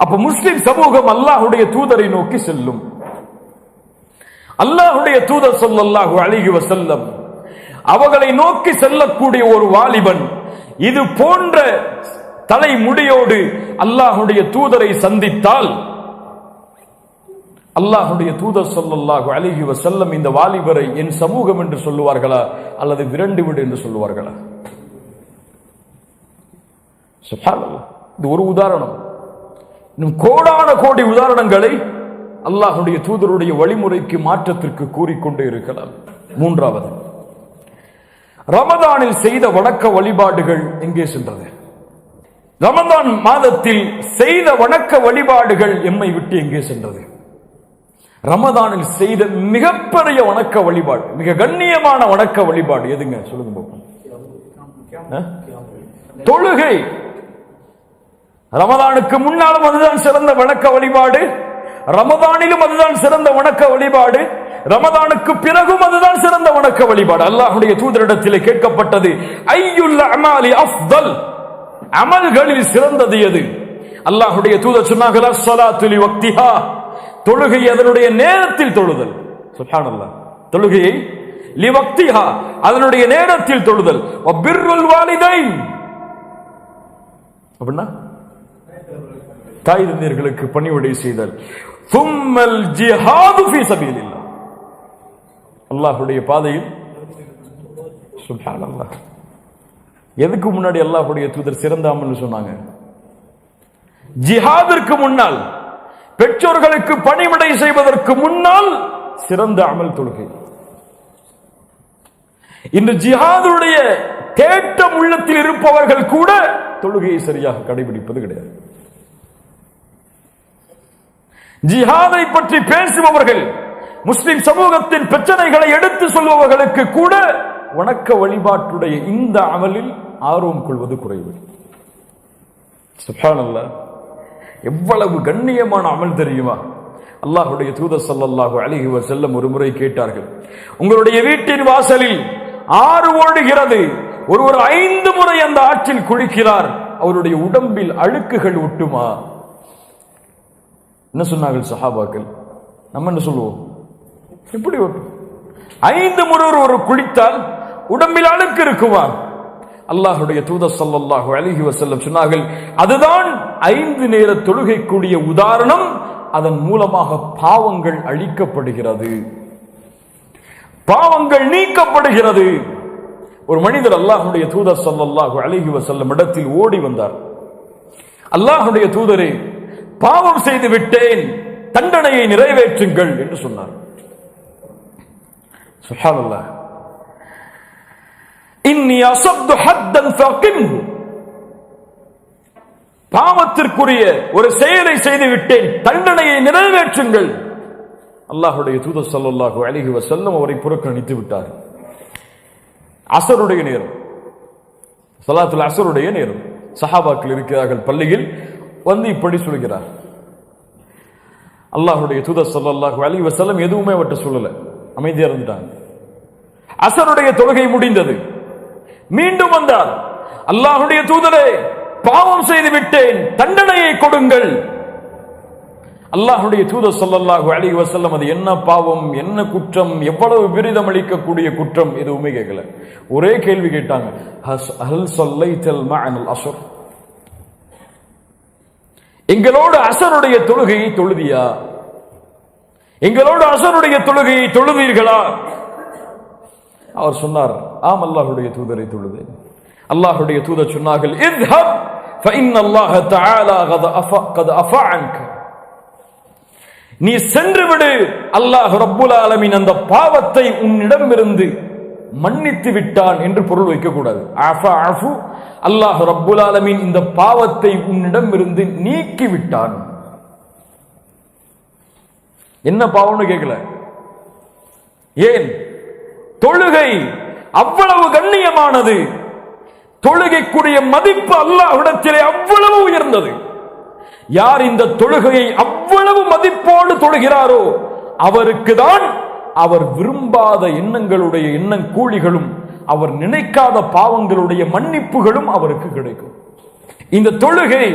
அப்ப முஸ்லிம் சமூகம் அல்லாஹ்வுடைய தூதரை நோக்கி செல்லும். அல்லாஹ்வுடைய தூதர் ஸல்லல்லாஹு அலைஹி வஸல்லம் அவர்களை நோக்கி செல்லக்கூடிய ஒரு வாலிபன் இது போன்ற தலைமுடியோடு அல்லாஹ்வுடைய தூதரை சந்தித்தால், அல்லாஹ்வுடைய தூதர் ஸல்லல்லாஹு அலைஹி வஸல்லம் இந்த வாலிபரை என் சமூகம் என்று சொல்லுவார்களா அல்லது விரண்டு விடு என்று சொல்லுவார்களா? சுப்ஹானல்லாஹ். இது ஒரு உதாரணம். இன்னும் கோடான கோடி உதாரணங்களை அல்லாஹ்வுடைய தூதருடைய வழிமுறைக்கு மாற்றத்திற்கு கூறிக்கொண்டே இருக்கலாம். மூன்றாவது, ரமதானில் செய்த வணக்க வழிபாடுகள் எங்கே சென்றது? ரமதான் மாதத்தில் செய்த வணக்க வழிபாடுகள் எம்மை விட்டு எங்கே சென்றது? ரமதானில் செய்த மிகப்பெரிய வணக்க வழிபாடு, மிக கண்ணியமான வணக்க வழிபாடு எதுங்க சொல்லுங்க பாப்போம். தொழுகை. ரமதானுக்கு முன்னாலும் அதுதான் சிறந்த வணக்க வழிபாடு, ரமதானிலும் அதுதான் சிறந்த வணக்க வழிபாடு, ரமதானுக்கு பிறகும் அதுதான் சிறந்த வணக்க வழிபாடு. அல்லாஹ்வுடைய தூதரிடத்திலே கேட்கப்பட்டது, ஐயுல் அமாலி அஃதல், அமல்களில் சிறந்தது எது? அல்லாஹ்வுடைய தூதர் சொன்னார்கள், ஸலாத்து லி வக்திஹா, தொழுகை அதனுடைய நேரத்தில் தொழுதல். சுப்ஹானல்லாஹ். தொழுகையை லி வக்திஹா, அதனுடைய நேரத்தில் தொழுதல். வ பிர்ருல் வாலிதைன், அப்படின்னா தாய் தந்தையர்களுக்கு பணிவிடை செய்தல். சும்மல் ஜிஹாது ஃபீ சபீலில்லாஹ், அல்லாஹ்வுடைய பாதையில். சுப்ஹானல்லாஹ். எதுக்கு முன்னாடி அல்லாஹ்வுடைய தூதர் சிறந்த அமல்னு சொன்னாங்க? ஜிஹாதிற்கு முன்னால், பெற்றோர்களுக்கு பணிவிடை செய்வதற்கு முன்னால் சிறந்த அமல் தொழுகை. இன்று ஜிஹாதுடைய தேட்டம் உள்ளத்தில் இருப்பவர்கள் கூட தொழுகையை சரியாக கடைபிடிப்பது கிடையாது. ஜிஹாதை பற்றி பேசுபவர்கள், முஸ்லிம் சமூகத்தின் பிரச்சனைகளை எடுத்து சொல்பவர்களுக்கு கூட வணக்க வழிபாட்டுடைய இந்த அமலில் ஆர்வம் கொள்வது குறைவு. சுப்ஹானல்லாஹ். எவ்வளவு கண்ணியமான அமல் தெரியுமா? அல்லாஹ்வுடைய தூதர் ஸல்லல்லாஹு அலைஹி வஸல்லம் ஒரு முறை கேட்டார்கள், உங்களுடைய வீட்டின் வாசலில் ஆறு ஓடுகிறது, ஒருவர் 5 முறை அந்த ஆற்றில் குளிக்கிறார், அவருடைய உடம்பில் அழுக்குகள் ஒட்டுமா? என்ன சொன்னார்கள் சஹாபாக்கள்? நம்ம என்ன சொல்லுவோம்? எப்படி ஒட்டும்? 5 முறை ஒரு குளித்தால் உடம்பில் அழுக்கு இருக்குமா? அல்லாஹ்வுடைய தூதர் ஸல்லல்லாஹு அலைஹி வஸல்லம் சொன்னார்கள், அதுதான் 5 நேர தொழுகைக்குரிய உதாரணம். அதன் மூலமாக பாவங்கள் அழிக்கப்படுகிறது, பாவங்கள் நீக்கப்படுகிறது. ஒரு மனிதர் அல்லாஹ்வுடைய தூதர் ஸல்லல்லாஹு அலைஹி வஸல்லம் இடத்தில் ஓடி வந்தார். அல்லாஹ்வுடைய தூதரே, பாவம் செய்து விட்டேன், தண்டனையை நிறைவேற்றுங்கள் என்று சொன்னார். சுப்ஹானல்லாஹ். இன்னி அஸப்து ஹத்தன் ஃபகிம்ஹு, பாவத்திற்குரிய ஒரு செயலை செய்து விட்டேன், தண்டனையை நிறைவேற்றுங்கள். அல்லாஹ்வுடைய தூதர் ஸல்லல்லாஹு அலைஹி வஸல்லம் அவரை புறக்கணித்து விட்டார். அஸருடைய நேரம், ஸலாத்துல் அஸருடைய நேரம். சஹாபாக்கள் இருக்கிறார்கள் பள்ளியில், வந்து இப்படி சொல்கிறார். அல்லாஹ்வுடைய தூதர் ஸல்லல்லாஹு அலைஹி வஸல்லம் எதுவுமே அவற்றை சொல்லல, அமைதியா இருந்துட்டாங்க. அஸருடைய தொழுகை முடிந்தது. மீண்டும் வந்தார். அல்லாஹ்வுடைய தூதரே, பாவம் செய்து விட்டேன், தண்டனையை கொடுங்கள். அல்லாஹ்வுடைய தூதர் ஸல்லல்லாஹு அலைஹி வஸல்லம் அது என்ன பாவம், என்ன குற்றம், எவ்வளவு விரிதம் அளிக்கக்கூடிய குற்றம் எதுவுமே கேட்கல. ஒரே கேள்வி கேட்டாங்க, ஹல் ஸல்லைத்தல் மஅனல் அஸ்ர், எங்களோடு அஸருடைய தொழுகையை தொழுதியா, எங்களோடு அஸருடைய தொழுகையை தொழுதீர்களா? அவர் சொன்னார், ஆம் அல்லாஹ்வுடைய தூதரை தொழுதேன். அல்லாஹ்வுடைய தூதர் சொன்னார்கள், இத்ஹப் ஃபஇன்ன அல்லாஹ் தஆலா கத் அஃபா அன்க, நீ சென்று விடு, அல்லாஹ் ரப்புல் ஆலமீன் அந்த பாவத்தை உன்னிடமிருந்து மன்னித்து விட்டான் என்று பொருள் வைக்க கூடாது. அஃபா அஃபு, அல்லாஹ் ரப்புல் ஆலமீன் இந்த பாவத்தை உன்னிடமிருந்து நீக்கி விட்டான். என்ன பாவம்னு கேட்கல. ஏன்? தொழுகை அவ்வளவு கண்ணியமானது, தொழுகைக்குரிய மதிப்பு அல்லாஹ்விடத்திலே அவ்வளவு உயர்ந்தது. யார் இந்த தொழுகையை அவ்வளவு மதிப்போடு தொழுகிறாரோ அவருக்கு தான் அவர் விரும்பாத எண்ணங்களுடைய எண்ணம் கூலிகளும், அவர் நினைக்காத பாவங்களுடைய மன்னிப்புகளும் அவருக்கு கிடைக்கும். இந்த தொழுகை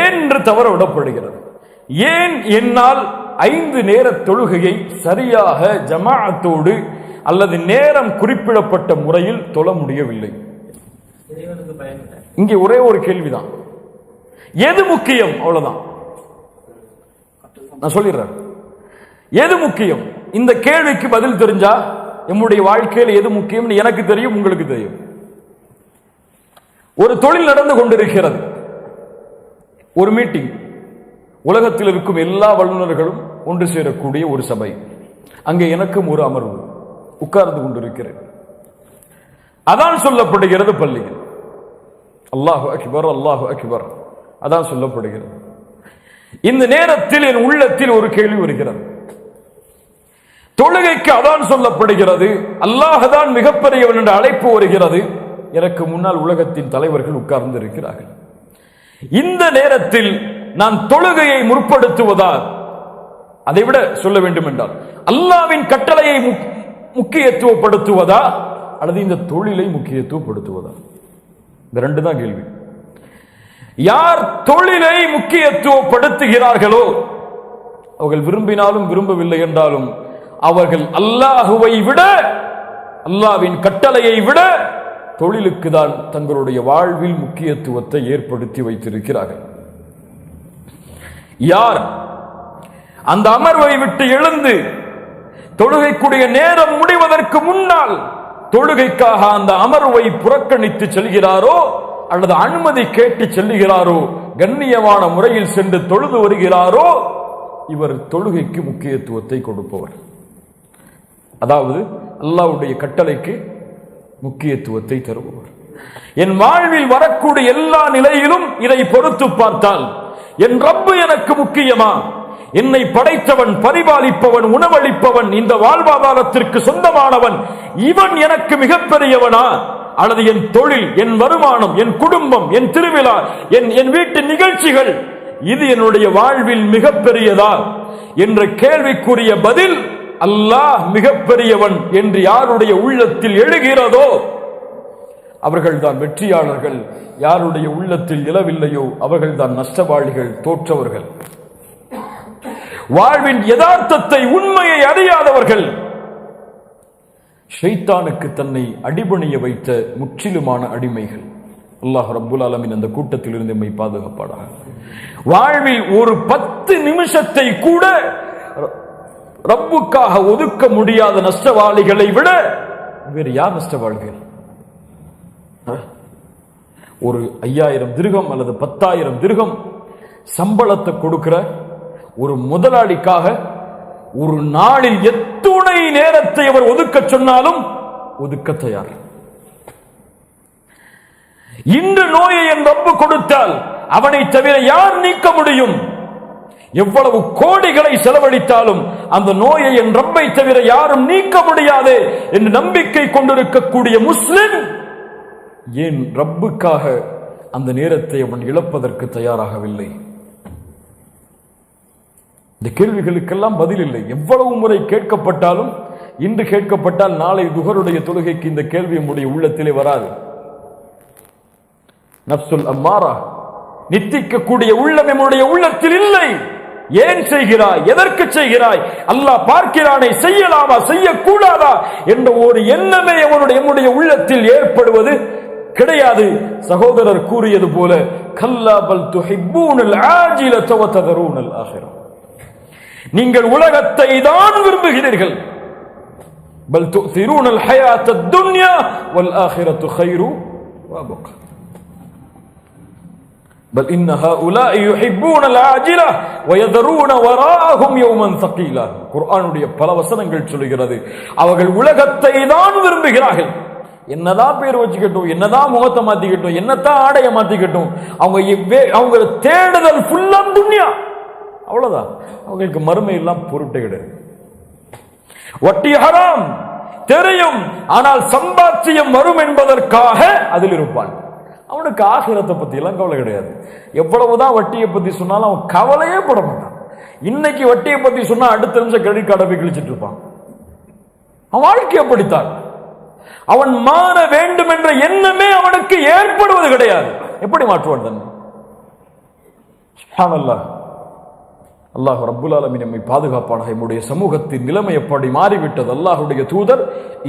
ஏன் என்று தவற விடப்படுகிறது? ஏன் என்னால் 5 நேர தொழுகையை சரியாக ஜமாஅத்தோடு அல்லது நேரம் குறிப்பிடப்பட்ட முறையில் தொழ முடியவில்லை? இங்கே ஒரே ஒரு கேள்விதான், எது முக்கியம்? அவ்வளவுதான். நான் சொல்லிடுறேன், எது முக்கியம்? இந்த கேள்விக்கு பதில் தெரிஞ்சா நம்முடைய வாழ்க்கையில் எது முக்கியம் எனக்கு தெரியும், உங்களுக்கு தெரியும். ஒரு தொழில் நடந்து கொண்டிருக்கிறது, ஒரு மீட்டிங், உலகத்தில் இருக்கும் எல்லா வல்லுநர்களும் ஒன்று சேரக்கூடிய ஒரு சபை. அங்கே எனக்கும் ஒரு அமர்வு, உட்கார்ந்து கொண்டிருக்கிறேன். அதான் சொல்லப்படுகிறது பள்ளியில், அல்லாஹு அக்பர் அல்லாஹு அக்பர், அதான் சொல்லப்படுகிறது. இந்த நேரத்தில் என் உள்ளத்தில் ஒரு கேள்வி வருகிறது. தொழுகைக்கு அதான் சொல்லப்படுகிறது, அல்லாஹ் தான் மிகப்பெரியவன் என்ற அழைப்பு வருகிறது. எனக்கு முன்னால் உலகத்தின் தலைவர்கள் உட்கார்ந்து இருக்கிறார்கள். இந்த நேரத்தில் நான் தொழுகையை முற்படுத்துவதா, அதைவிட சொல்ல வேண்டும் என்றால் அல்லாஹ்வின் கட்டளையை முக்கியத்துவப்படுத்துவதா அல்லது இந்த தொழிலை முக்கியத்துவப்படுத்துவதா? இந்த 2 தான் கேள்வி. யார் தொழிலை முக்கியத்துவப்படுத்துகிறார்களோ அவர்கள் விரும்பினாலும் விரும்பவில்லை என்றாலும் அவர்கள் அல்லாஹுவை விட, அல்லாஹ்வின் கட்டளையை விட தொழிலுக்கு தான் தங்களுடைய வாழ்வில் முக்கியத்துவத்தை ஏற்படுத்தி வைத்திருக்கிறார்கள். யார் அந்த அமர்வை விட்டு எழுந்து தொழுகைக்குரிய நேரம் முடிவதற்கு முன்னால் தொழுகைக்காக அந்த அமர்வை புறக்கணித்து செல்கிறாரோ அல்லது அனுமதி கேட்டு செல்லுகிறாரோ, கண்ணியமான முறையில் சென்று தொழுது வருகிறாரோ, இவர் தொழுகைக்கு முக்கியத்துவத்தை கொடுப்பவர். அதாவது அல்லாஹ்வுடைய கட்டளைக்கு முக்கியத்துவத்தை தருபவர். என் வாழ்வில் வரக்கூடிய எல்லா நிலையிலும் இதை பொறுத்து பார்த்தால் என் ரப்பு எனக்கு முக்கியமா, என்னை படைத்தவன், பரிபாலிப்பவன், உணவளிப்பவன், இந்த வாழ்வாதாரத்திற்கு சொந்தமானவன், இவன் எனக்கு மிகப்பெரியவனா, அல்லது என் தொழில், என் வருமானம், என் குடும்பம், என் திருவிழா, என் வீட்டு நிகழ்ச்சிகள், இது என்னுடைய வாழ்வில் மிகப்பெரியதா என்ற கேள்விக்குரிய பதில் அல்லாஹ் மிகப்பெரியவன் என்று யாருடைய உள்ளத்தில் எழுகிறதோ அவர்கள்தான் வெற்றியாளர்கள். யாருடைய உள்ளத்தில் இழவில்லையோ அவர்கள்தான் நஷ்டவாளிகள், தோற்றவர்கள். வாழ்வின் யதார்த்தத்தை, உண்மையை அறியாதவர்கள், ஷைத்தானுக்கு தன்னை அடிபணிய வைத்த முற்றிலுமான அடிமைகள். அல்லாஹ் ரப்புல் ஆலமீன் அந்த கூட்டத்தில் இருந்து நம்மை பாதுகாப்பானாக. வாழ்வில் ஒரு 10 நிமிஷத்தை கூட ரப்புக்காக ஒதுக்க முடியாத நஷ்டவாளிகளை விட வேறு யார் நஷ்டவாளிகள்? ஒரு 5000 திர்ஹம் அல்லது 10,000 திர்ஹம் சம்பளத்தை கொடுக்கிற ஒரு முதலாளிக்காக ஒரு நாளில் எத்துணை நேரத்தை அவர் ஒதுக்க சொன்னாலும் ஒதுக்க தயார். இன்று நோயை என் ரப்பு கொடுத்தால் அவனை தவிர யார் நீக்க முடியும்? எவ்வளவு கோடிகளை செலவழித்தாலும் அந்த நோயை என் ரப்பை தவிர யாரும் நீக்க முடியாது என்று நம்பிக்கை கொண்டிருக்கக்கூடிய முஸ்லிம் ஏன் ரப்புக்காக அந்த நேரத்தை அவன் இழப்பதற்கு தயாராகவில்லை? இந்த கேள்விகளுக்கெல்லாம் பதில் இல்லை. எவ்வளவு முறை கேட்கப்பட்டாலும், இன்று கேட்கப்பட்டால் நாளை துஹருடைய தொழுகைக்கு இந்த கேள்வி நம்முடைய உள்ளத்திலே வராது. நப்சுல் அம்மாரா, நித்திக்கக்கூடிய உள்ளம் நம்முடைய உள்ளத்தில் இல்லை. ஏன் செய்கிறாய், எதற்கு செய்கிறாய், அல்லாஹ் பார்க்கிறானே, செய்யலாமா செய்யக்கூடாதா என்ற ஒரு எண்ணமே நம்முடைய உள்ளத்தில் ஏற்படுவது கிடையாது. சகோதரர் கூறியது போல, கல்லா பல் துஹிப்பூனல் ஆஜிலத வ ததரூனல் ஆகிரா, நீங்கள் உலகத்தை தான் விரும்புகிறீர்கள். பல் துஸிரூனல் ஹயாத்தத் துன்யா வல் ஆகிரத்து கைரு வ அபகா பல் இன்ன ஹாஉலாஇ யுஹிப்பூனல் ஆஜிலா வ யதரூன வராஅஹும் யௌமன் ஸகீலா. குர்ஆனுடைய பல வசனங்கள் சொல்கிறது, அவர்கள் உலகத்தை தான் விரும்புகிறார்கள். என்னதான் பேர் வச்சுக்கட்டும், என்னதான் முகத்தை மாத்திக்கட்டும், என்னதான் ஆடைய மாத்திக்கட்டும், அவங்க தேடுதல் ஃபுல்லா துன்யா, அவ்வளவுதான். அவங்களுக்கு மறுமை எல்லாம் பொருட்டே கிடையாது. வட்டி ஹராம் தெரியும், ஆனால் சம்பாத்தியம் வரும் என்பதற்காக அதில் இருப்பான். அவனுக்கு ஆகிரத்தை பத்தி எல்லாம் கவலை கிடையாது. எவ்வளவுதான் வட்டியை பத்தி சொன்னாலும் அவன் கவலையே பட மாட்டான். இன்னைக்கு வட்டியை பத்தி சொன்னா அடுத்த நிமிஷம் கிரெடிட் கார்டை போய் கிழிச்சிட்டு இருப்பான். அவன் வாழ்க்கையை படித்தான். அவன் மாற வேண்டும் என்ற எண்ணமே அவனுக்கு ஏற்படுவது கிடையாது. எப்படி மாற்றுவான் தன்னை? சுப்ஹானல்லாஹ். அல்லாஹ் ரப்புல் ஆலமீன் நம்மை பாதுகாப்பானாக. நம்முடைய சமூகத்தின் நிலைமை எப்படி மாறிவிட்டது. அல்லாஹ்வுடைய தூதர்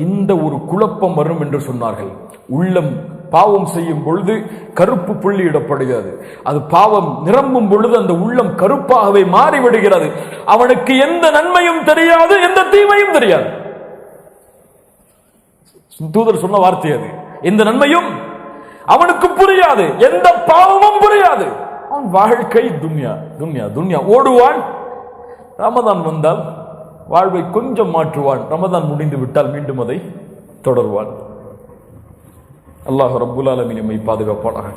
இந்த ஒரு குழப்பம் வரும் என்று சொன்னார்கள். உள்ளம் பாவம் செய்யும் பொழுது கருப்பு புள்ளியிடப்படுகிறது. அது பாவம் நிரம்பும் பொழுது அந்த உள்ளம் கருப்பாகவே மாறிவிடுகிறது. அவனுக்கு எந்த நன்மையும் தெரியாது, எந்த தீமையும் தெரியாது. தூதர் சொன்ன வார்த்தை அது. எந்த நன்மையும் அவனுக்கு புரியாது, எந்த பாவமும் புரியாது. அவன் வாழ்க்கை துன்யா துன்யா துன்யா ஓடுவான். ரமதான் வந்தால் வாழ்வை கொஞ்சம் மாற்றுவான். ரமதான் முடிந்து விட்டால் மீண்டும் அதை தொடர்வான். அல்லாஹ் ரப்புல் ஆலமீன் நம்மை பாதுகாப்பானாக.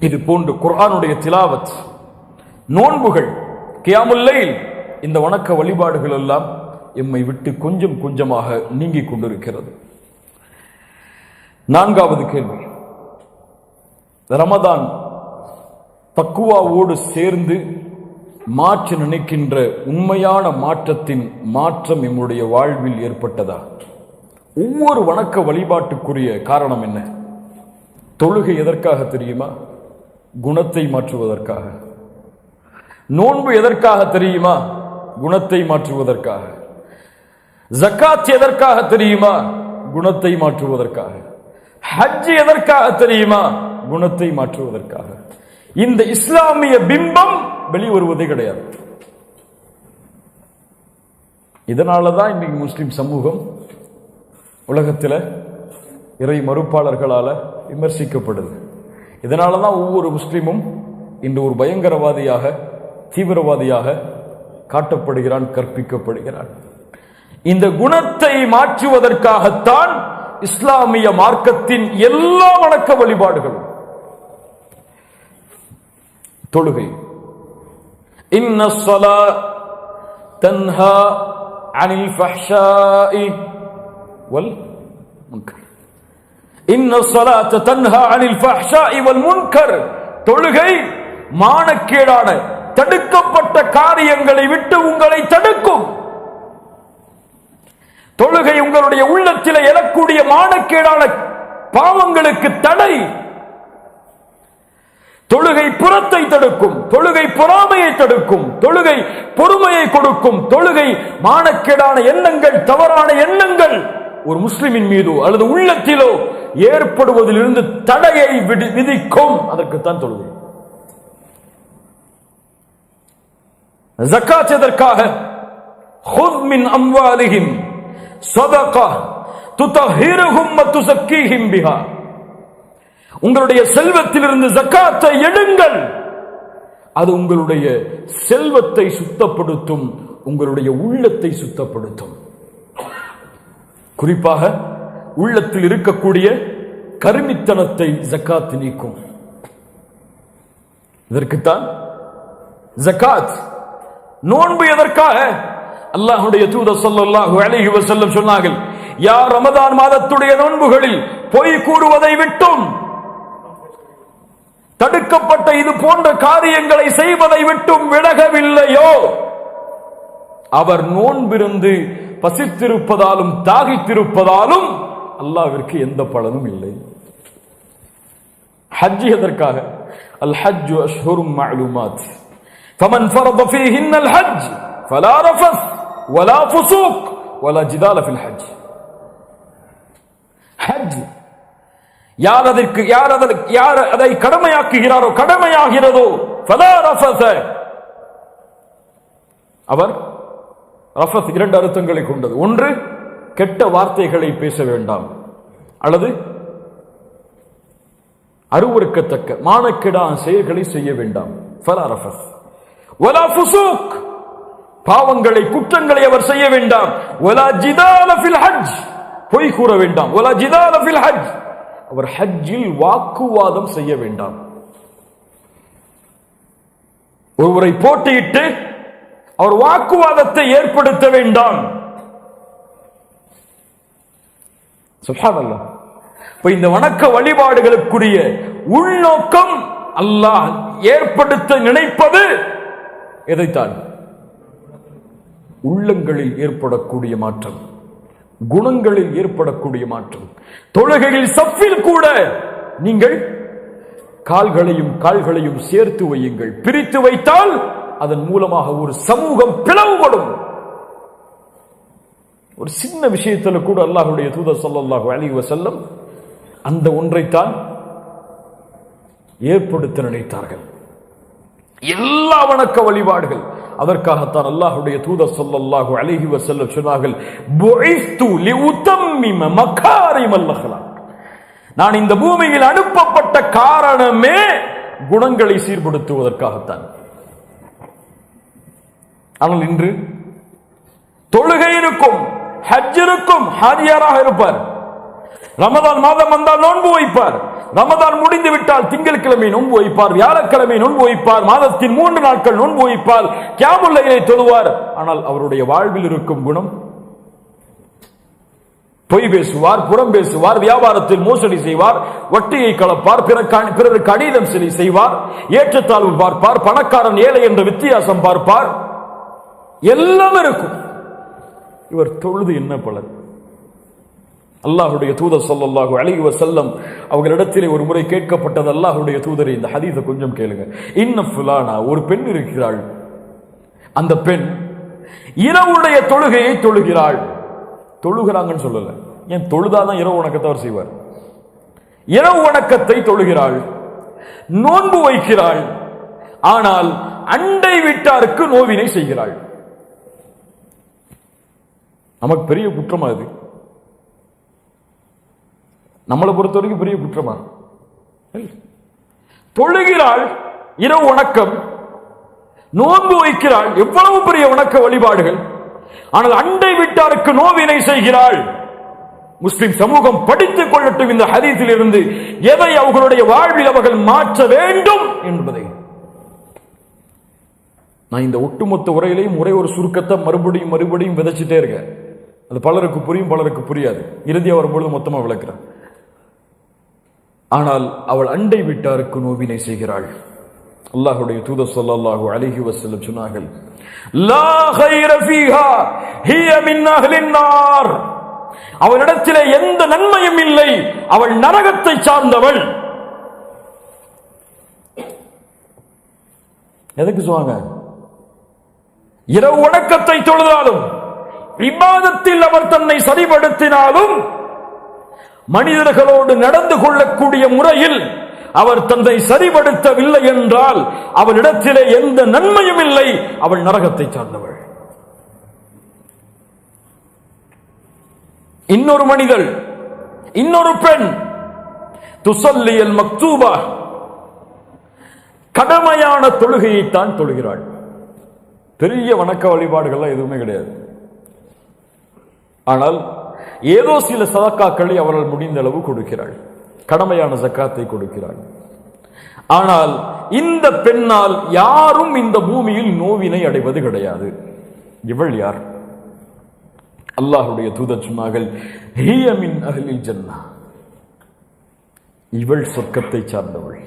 இது போன்று குர்ஆனுடைய திலாவத், நோன்புகள், கியாமுல் லைல், இந்த வணக்க வழிபாடுகள் எல்லாம் எம்மை விட்டு கொஞ்சம் கொஞ்சமாக நீங்கிக் கொண்டிருக்கிறது. நான்காவது கேள்வி, ரமதான் தக்குவாவோடு சேர்ந்து மாற்ற நினைக்கின்ற உண்மையான மாற்றத்தின் மாற்றம் நம்முடைய வாழ்வில் ஏற்பட்டதா? ஒவ்வொரு வணக்க வழிபாட்டுக்குரிய காரணம் என்ன? தொழுகை எதற்காக தெரியுமா? குணத்தை மாற்றுவதற்காக. நோன்பு எதற்காக தெரியுமா? குணத்தை மாற்றுவதற்காக. ஜகாத் எதற்காக தெரியுமா? குணத்தை மாற்றுவதற்காக. ஹஜ் எதற்காக தெரியுமா? குணத்தை மாற்றுவதற்காக. இந்த இஸ்லாமிய பிம்பம் வெளிவருவதே கிடையாது. இதனாலதான் இன்னைக்கு முஸ்லிம் சமூகம் உலகத்தில் இறை மறுப்பாளர்களால விமர்சிக்கப்படுது. இதனாலதான் ஒவ்வொரு முஸ்லிமும் இன்று ஒரு பயங்கரவாதியாக, தீவிரவாதியாக காட்டப்படுகிறான், கற்பிக்கப்படுகிறான். இந்த குணத்தை மாற்றுவதற்காகத்தான் இஸ்லாமிய மார்க்கத்தின் எல்லா வணக்க வழிபாடுகளும். தொழுகை, இன்னஸ்ஸலா தன்ஹா அனில் ஃபஹ்ஷாஇ வல் முன்கர். இன்னஸ்ஸலாத தன்ஹா அனில் ஃபஹ்ஷாஇ வல் முன்கர். தொழுகை மானக்கேடான தடுக்கப்பட்ட காரியங்களை விட்டு உங்களை தடுக்கும். தொழுகை உங்களுடைய உள்ளத்தில் எழக்கூடிய மானக்கேடான பாவங்களுக்கு தடை. தொழுகை புறத்தை தடுக்கும், தொழுகை பொறாமையை தடுக்கும், தொழுகை பொறுமையை கொடுக்கும், தொழுகை மானக்கேடான எண்ணங்கள், தவறான எண்ணங்கள் ஒரு முஸ்லிமின் மீதோ அல்லது உள்ளத்திலோ ஏற்படுவதிலிருந்து தடையை விதிக்கும். அதற்குத்தான் தொழுகை. ஜகாத் எதற்காக? خذ من أموالهم صدقة تطهرهم وتزكيهم بها. உங்களுடைய செல்வத்திலிருந்து ஜகாத்தை எடுங்கள், அது உங்களுடைய செல்வத்தை சுத்தப்படுத்தும், உங்களுடைய உள்ளத்தை சுத்தப்படுத்தும். குறிப்பாக உள்ளத்தில் இருக்கக்கூடிய கருமித்தனத்தை ஜகாத் நீக்கும். இதற்குத்தான் ஜகாத். நோன்பு எதற்காக? அல்லாஹ்வுடைய தூதர் ஸல்லல்லாஹு அலைஹி வஸல்லம் சொன்னார்கள், யார் ரமதான் மாதத்துடைய நோன்புகளில் பொய் கூறுவதை விட்டும் தடுக்கப்பட்ட இது போன்ற காரியங்களை செய்வதை விட்டும் விலகவில்லையோ அவர் நோன்பிருந்து பசித்திருப்பதாலும் தாகித்திருப்பதாலும் அல்லாஹ்விற்கு எந்த பலனும் இல்லை. ஹஜ் எதற்காக? அல் ஹஜ் அஷ்ஹுரும் மஅலூமாத் ஃபமன் ஃபரத ஃபீஹின் அல் ஹஜ் ஃபலா ரஃபஸ் வலா ஃபுசூக் வலா ஜிதால ஃபில் ஹஜ். ஹஜ் யார் அதை கடமையாக்குகிறாரோ, கடமையாகிறதோ, ஃபலா ரஃபஸ, அவர் ரஃபஸ் இரண்டு அர்த்தங்களை கொண்டது. ஒன்று, கெட்ட வார்த்தைகளை பேச வேண்டாம், அல்லது அருவருக்கத்தக்க மானக்கெடா செயல்களை செய்ய வேண்டாம். ஃபலா ரஃபஸ் வலா ஃபுசூக், பாவங்களை குற்றங்களை அவர் செய்ய வேண்டாம். வலா ஜிதால ஃபில் ஹஜ், பொய் கூற வேண்டாம். வலா ஜிதால ஃபில் ஹஜ், அவர் ஹஜ்ஜில் வாக்குவாதம் செய்ய வேண்டாம். ஒருவரை போட்டியிட்டு அவர் வாக்குவாதத்தை ஏற்படுத்த வேண்டாம். சுப்ஹானல்லாஹ். இப்ப இந்த வணக்க வழிபாடுகளுக்குரிய உள்நோக்கம் அல்லாஹ் ஏற்படுத்த நினைப்பது எதைத்தான்? உள்ளங்களில் ஏற்படக்கூடிய மாற்றம், குணங்களில் ஏற்படக்கூடிய மாற்றம். தொழுகையில் சஃபில் கூட நீங்கள் கால்களையும் சேர்த்து வையுங்கள். பிரித்து வைத்தால் அதன் மூலமாக ஒரு சமூகம் பிளவுபடும். ஒரு சின்ன விஷயத்தில் கூட அல்லாஹ்வுடைய தூதர் ஸல்லல்லாஹு அலைஹி வஸல்லம் அந்த ஒன்றைத்தான் ஏற்படுத்த நினைத்தார்கள். எல்லா வணக்க வழிபாடுகள் அதற்காகத்தான் அல்லாஹ்வுடைய தூதர் ஸல்லல்லாஹு அலைஹி வஸல்லம் சொன்னார்கள், புஇஸ்து லிஉத்தம்மிம மகாரிமல் அக்லாக். நான் இந்த பூமியில் அனுப்பப்பட்ட காரணமே குணங்களை சீர்படுத்துவதற்காகத்தான். ஆனால் இன்று தொழுகை இருக்கும், ஹஜ் இருக்கும், ஹாஜியாராக இருப்பார். ரமதான் மாதம் வந்தால் நோன்பு வைப்பார். ரமதான் முடிந்து விட்டால் திங்கட்கிழமை நோன்பு வைப்பார், வியாழக்கிழமை நோன்பு வைப்பார், மாதத்தின் 3 நாட்கள் நோன்பு வைப்பார், கியாமுல் லைலை தொழுவார். ஆனால் அவருடைய வாழ்வில் இருக்கும் குணம், பொய் பேசுவார், புறம் பேசுவார், வியாபாரத்தில் மோசடி செய்வார், வட்டியை கலப்பார், பிறருக்கு அநீதம் செய்வார், ஏற்றத்தாழ்வு பார்ப்பார், பணக்காரன் ஏழை என்ற வித்தியாசம் பார்ப்பார், எல்லாம் இருக்கும். இவர் தொழுது என்ன பலன்? அல்லாஹ்வுடைய தூதர் ஸல்லல்லாஹு அலைஹி வஸல்லம் அவர்களிடத்திலே ஒரு முறை கேட்கப்பட்டது, அல்லாஹ்வுடைய தூதரே இந்த ஹதீஸை கொஞ்சம் கேளுங்க. இன்ன ஃபுலானா, ஒரு பெண் இருக்கிறாள், அந்த பெண் இரவுடைய தொழுகையை தொழுகிறாள். தொழுகிறாங்கன்னு சொல்லல, ஏன் தொழுதாதான் இரவு வணக்கத்தை அவர் செய்வார். இரவு வணக்கத்தை தொழுகிறாள், நோன்பு வைக்கிறாள், ஆனால் அண்டை வீட்டாருக்கு நோவினை செய்கிறாள். நமக்கு பெரிய குற்றமா இது? நம்மளை பொறுத்த வரைக்கும் பெரிய குற்றமா? தொழுகிறாள், இரவு வணக்கம், நோன்பு வைக்கிறாள், எவ்வளவு பெரிய வணக்க வழிபாடுகள். ஆனால் அண்டை வீட்டாருக்கு நோவினை செய்கிறாள். முஸ்லிம் சமூகம் படித்துக் கொள்ளட்டும் இந்த ஹதீஸில் இருந்து எதை அவர்களுடைய வாழ்வில் அவர்கள் மாற்ற வேண்டும் என்பதை. நான் இந்த ஒட்டுமொத்த உரையிலையும் ஒரே ஒரு சுருக்கத்தை மறுபடியும் விதைச்சிட்டே இருக்கேன். அது பலருக்கு புரியும், பலருக்கு புரியாது. இறுதியாக வரும்பொழுது மொத்தமா விளக்குறேன். ஆனால் அவள் அண்டை வீட்டாருக்கு நோவினை செய்கிறாள். அல்லாஹ்வுடைய தூதர் ஸல்லல்லாஹு அலைஹி வஸல்லம் சொன்னார்கள், லா கைர ஃபீஹா ஹிய மின் அஹ்லின் நார். அவளிடத்திலே எந்த நன்மையும் இல்லை, அவள் நரகத்தை சார்ந்தவள். எதுக்கு சொல்லுவாங்க? இரவு வணக்கத்தை தொழுதாலும், இபாதத்தில் அவர் தன்னை சரிபடுத்தினாலும், மனிதர்களோடு நடந்து கொள்ளக்கூடிய முறையில் அவர் தன்னை சரிபடுத்தவில்லை என்றால் அவளிடத்திலே எந்த நன்மையும் இல்லை, அவள் நரகத்தை சார்ந்தவள். இன்னொரு மனிதர், இன்னொரு பெண், துஸல்லியல் மக்தூபா, கடமையான தொழுகையைத்தான் தொழுகிறாள். பெரிய வணக்க வழிபாடுகள்லாம் எதுவுமே கிடையாது. ஆனால் ஏதோ சில சதக்காக்களை அவர்கள் முடிந்த அளவு கொடுக்கிறாள். கடமையான ஜக்காத்தை கொடுக்கிறாள். ஆனால் இந்த பெண்ணால் யாரும் இந்த பூமியில் நோவினை அடைவது கிடையாது. இவள் யார்? அல்லாஹ்வுடைய தூதர் சொன்னார்கள், ஹிய மின் அஹ்லில் ஜன்னah, இவள் சொர்க்கத்தை சார்ந்தவள்.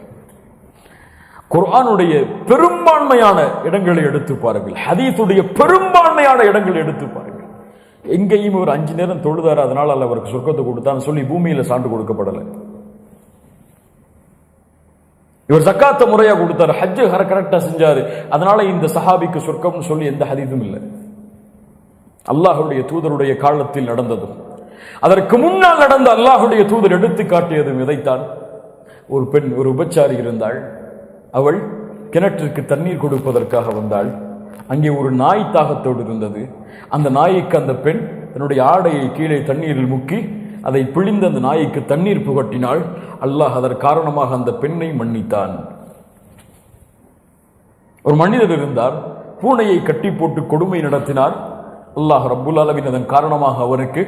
குர்ஆனுடைய பெரும்பான்மையான இடங்களை எடுத்து பாருங்கள், ஹதீஸுடைய பெரும்பான்மையான இடங்களை எடுத்து பாருங்கள். எங்கேயும் ஒரு 5 நேரம் தொழுதாரு, அதனால அல்ல அவருக்கு சொர்க்கத்தை கொடுத்தான்னு சொல்லி பூமியில சான்று கொடுக்கப்படலை. இவர் ஜக்காத்த முறையா கொடுத்தாரு, ஹஜ் கரெக்டா செஞ்சாரு, அதனால இந்த சஹாபிக்கு சொர்க்கம்னு சொல்லி எந்த ஹதீஸும் இல்லை. அல்லாஹ்வுடைய தூதருடைய காலத்தில் நடந்ததும் அதற்கு முன்னால் நடந்த அல்லாஹ்வுடைய தூதர் எடுத்து காட்டியதும் இதைத்தான். ஒரு பெண், ஒரு உபச்சாரி இருந்தாள். அவள் கிணற்றிற்கு தண்ணீர் கொடுப்பதற்காக வந்தாள். அங்கே ஒரு நாய் தாகத்தோடு இருந்தது. அந்த நாய்க்கு அந்த பெண் தன்னுடைய ஆடையை கீழே தண்ணீரில் முக்கி அதை பிழிந்து அந்த நாய்க்கு தண்ணீர் புகட்டினாள். அல்லாஹ் அதற்கு காரணமாக அந்த பெண்ணை மன்னித்தான். ஒரு மனிதர் இருந்தார், பூனையை கட்டி போட்டு கொடுமை நடத்தினார். அல்லாஹ் ரப்புல் ஆலமீன் அதன் காரணமாக அவருக்கு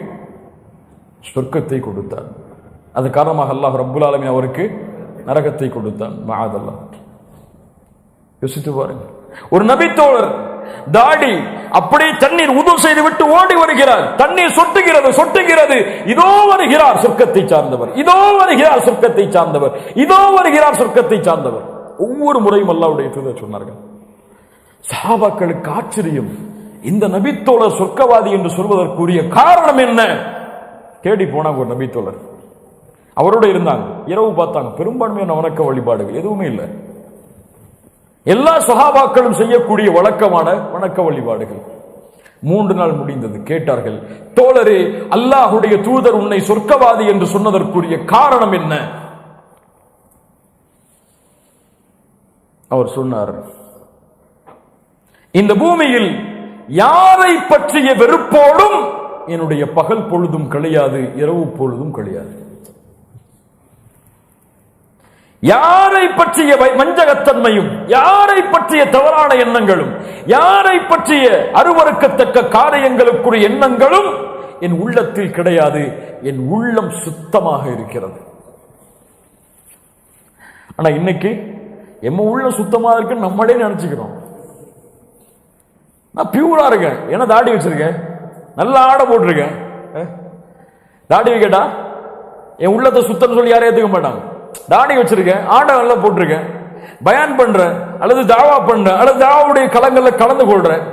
சொர்க்கத்தை கொடுத்தான். அதன் காரணமாக அல்லாஹ் ரப்புல் ஆலமீன் அவருக்கு நரகத்தை கொடுத்தான். மஆதல்லாஹ். யோசித்து பாருங்க. ஒரு நபித்தோழர் தாடி அப்படியே தண்ணீர் உது செய்து விட்டு ஓடி வருகிறார். தண்ணீர் சொட்டுகிறது சொட்டுகிறது. இதோ வருகிறார் சொர்க்கத்தை சார்ந்தவர், இதோ வருகிறார் சொர்க்கத்தை சார்ந்தவர், இதோ வருகிறார் சொர்க்கத்தை சார்ந்தவர். ஒவ்வொரு முறையும் அல்லாஹ்வுடைய தூதர் சொன்னார்கள். சஹாபாக்களுக்கு ஆச்சரியம், இந்த நபித்தோழர் சொர்க்கவாதி என்று சொல்வதற்குரிய காரணம் என்ன? தேடி போனாங்க. ஒரு நபித்தோழர் அவரோட இருந்தாங்க. இரவு பார்த்தாங்க. பெரும்பான்மையான வணக்க வழிபாடுகள் எதுவுமே இல்லை. எல்லா சஹாபாக்களும் செய்யக்கூடிய வழக்கமான வணக்க வழிபாடுகள். 3 நாள் முடிந்தது. கேட்டார்கள், தோழரே, அல்லாஹ்வுடைய தூதர் உன்னை சொர்க்கவாதி என்று சொன்னதற்குரிய காரணம் என்ன? அவர் சொன்னார், இந்த பூமியில் யாரை பற்றிய வெறுப்போடும் என்னுடைய பகல் பொழுதும் கழியாது, இரவு பொழுதும் கழியாது. யாரை பற்றிய வஞ்சகத்தன்மையும், யாரை பற்றிய தவறான எண்ணங்களும், யாரை பற்றிய அருவருக்கத்தக்க காரியங்களுக்குரிய எண்ணங்களும் என் உள்ளத்தில் கிடையாது. என் உள்ளம் சுத்தமாக இருக்கிறது. ஆனா இன்னைக்கு எம்ம உள்ளம் சுத்தமா இருக்குன்னு நம்மளே நினைச்சுக்கிறோம். நான் பியூரா இருக்கேன், ஏன்னா தாடி வச்சிருக்கேன், நல்லா ஆடை போட்டிருக்கேன். தாடி வைக்கட்டா என் உள்ளத்தை சுத்தம் சொல்லி யாரும் ஏத்துக்க மாட்டாங்க. தாடி வச்சிருக்கேன், ஆடை நல்லா போட்டிருக்கேன், பயான் பண்றேன், அல்லது தாவா பண்றேன், அல்லது தாவாவுடைய களங்கள்ல கலந்து கொள்றேன்,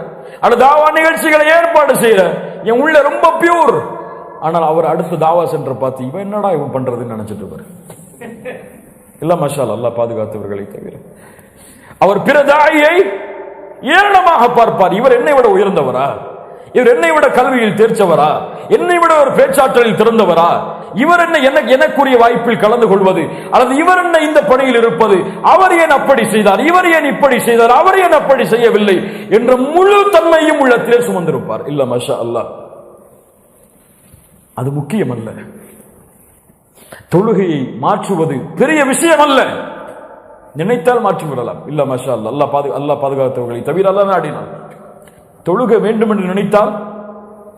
அல்லது தாவா நிகழ்ச்சிகளை ஏற்பாடு செய்யறேன். என் உள்ள ரொம்ப பியூர். ஆனால் அவர் அடுத்த தாவா சென்டர் பார்த்து இவன் என்னடா இவன் பண்றதுன்னு நினைச்சிட்டு இருப்பாரு. இல்ல மஷா அல்லாஹ் பாதுகாத்தவர்களை தவிர அவர் பிற தாயை ஏளனமாக பார்ப்பார். இவர் என்னை விட உயர்ந்தவரா? இவர் என்னை விட கல்வியில் தேர்ச்சவரா? என்னை விட ஒரு பேச்சாற்றலில் திறந்தவரா? இவர் என்ன எனக்குரிய வாய்ப்பில் கலந்து கொள்வது, அல்லது இவர் என்ன இந்த பணியில் இருப்பது? அவர் ஏன் அப்படி செய்தார், இவர் ஏன் இப்படி செய்தார், அவர் ஏன் அப்படி செய்யவில்லை என்ற முழு தன்மையும் உள்ளத்திலே சுமந்திருப்பார். இல்ல மஷா அல்லாஹ். அது முக்கியம் அல்ல. தொழுகையை மாற்றுவது பெரிய விஷயம் அல்ல. நினைத்தால் மாற்றி விடலாம். இல்ல மஷா அல்லாஹ். அல்லாஹ் பாதுகாத்தவர்களை தவிர அல்லாஹ் நாடினார். தொழுக வேண்டும் என்று நினைத்தால்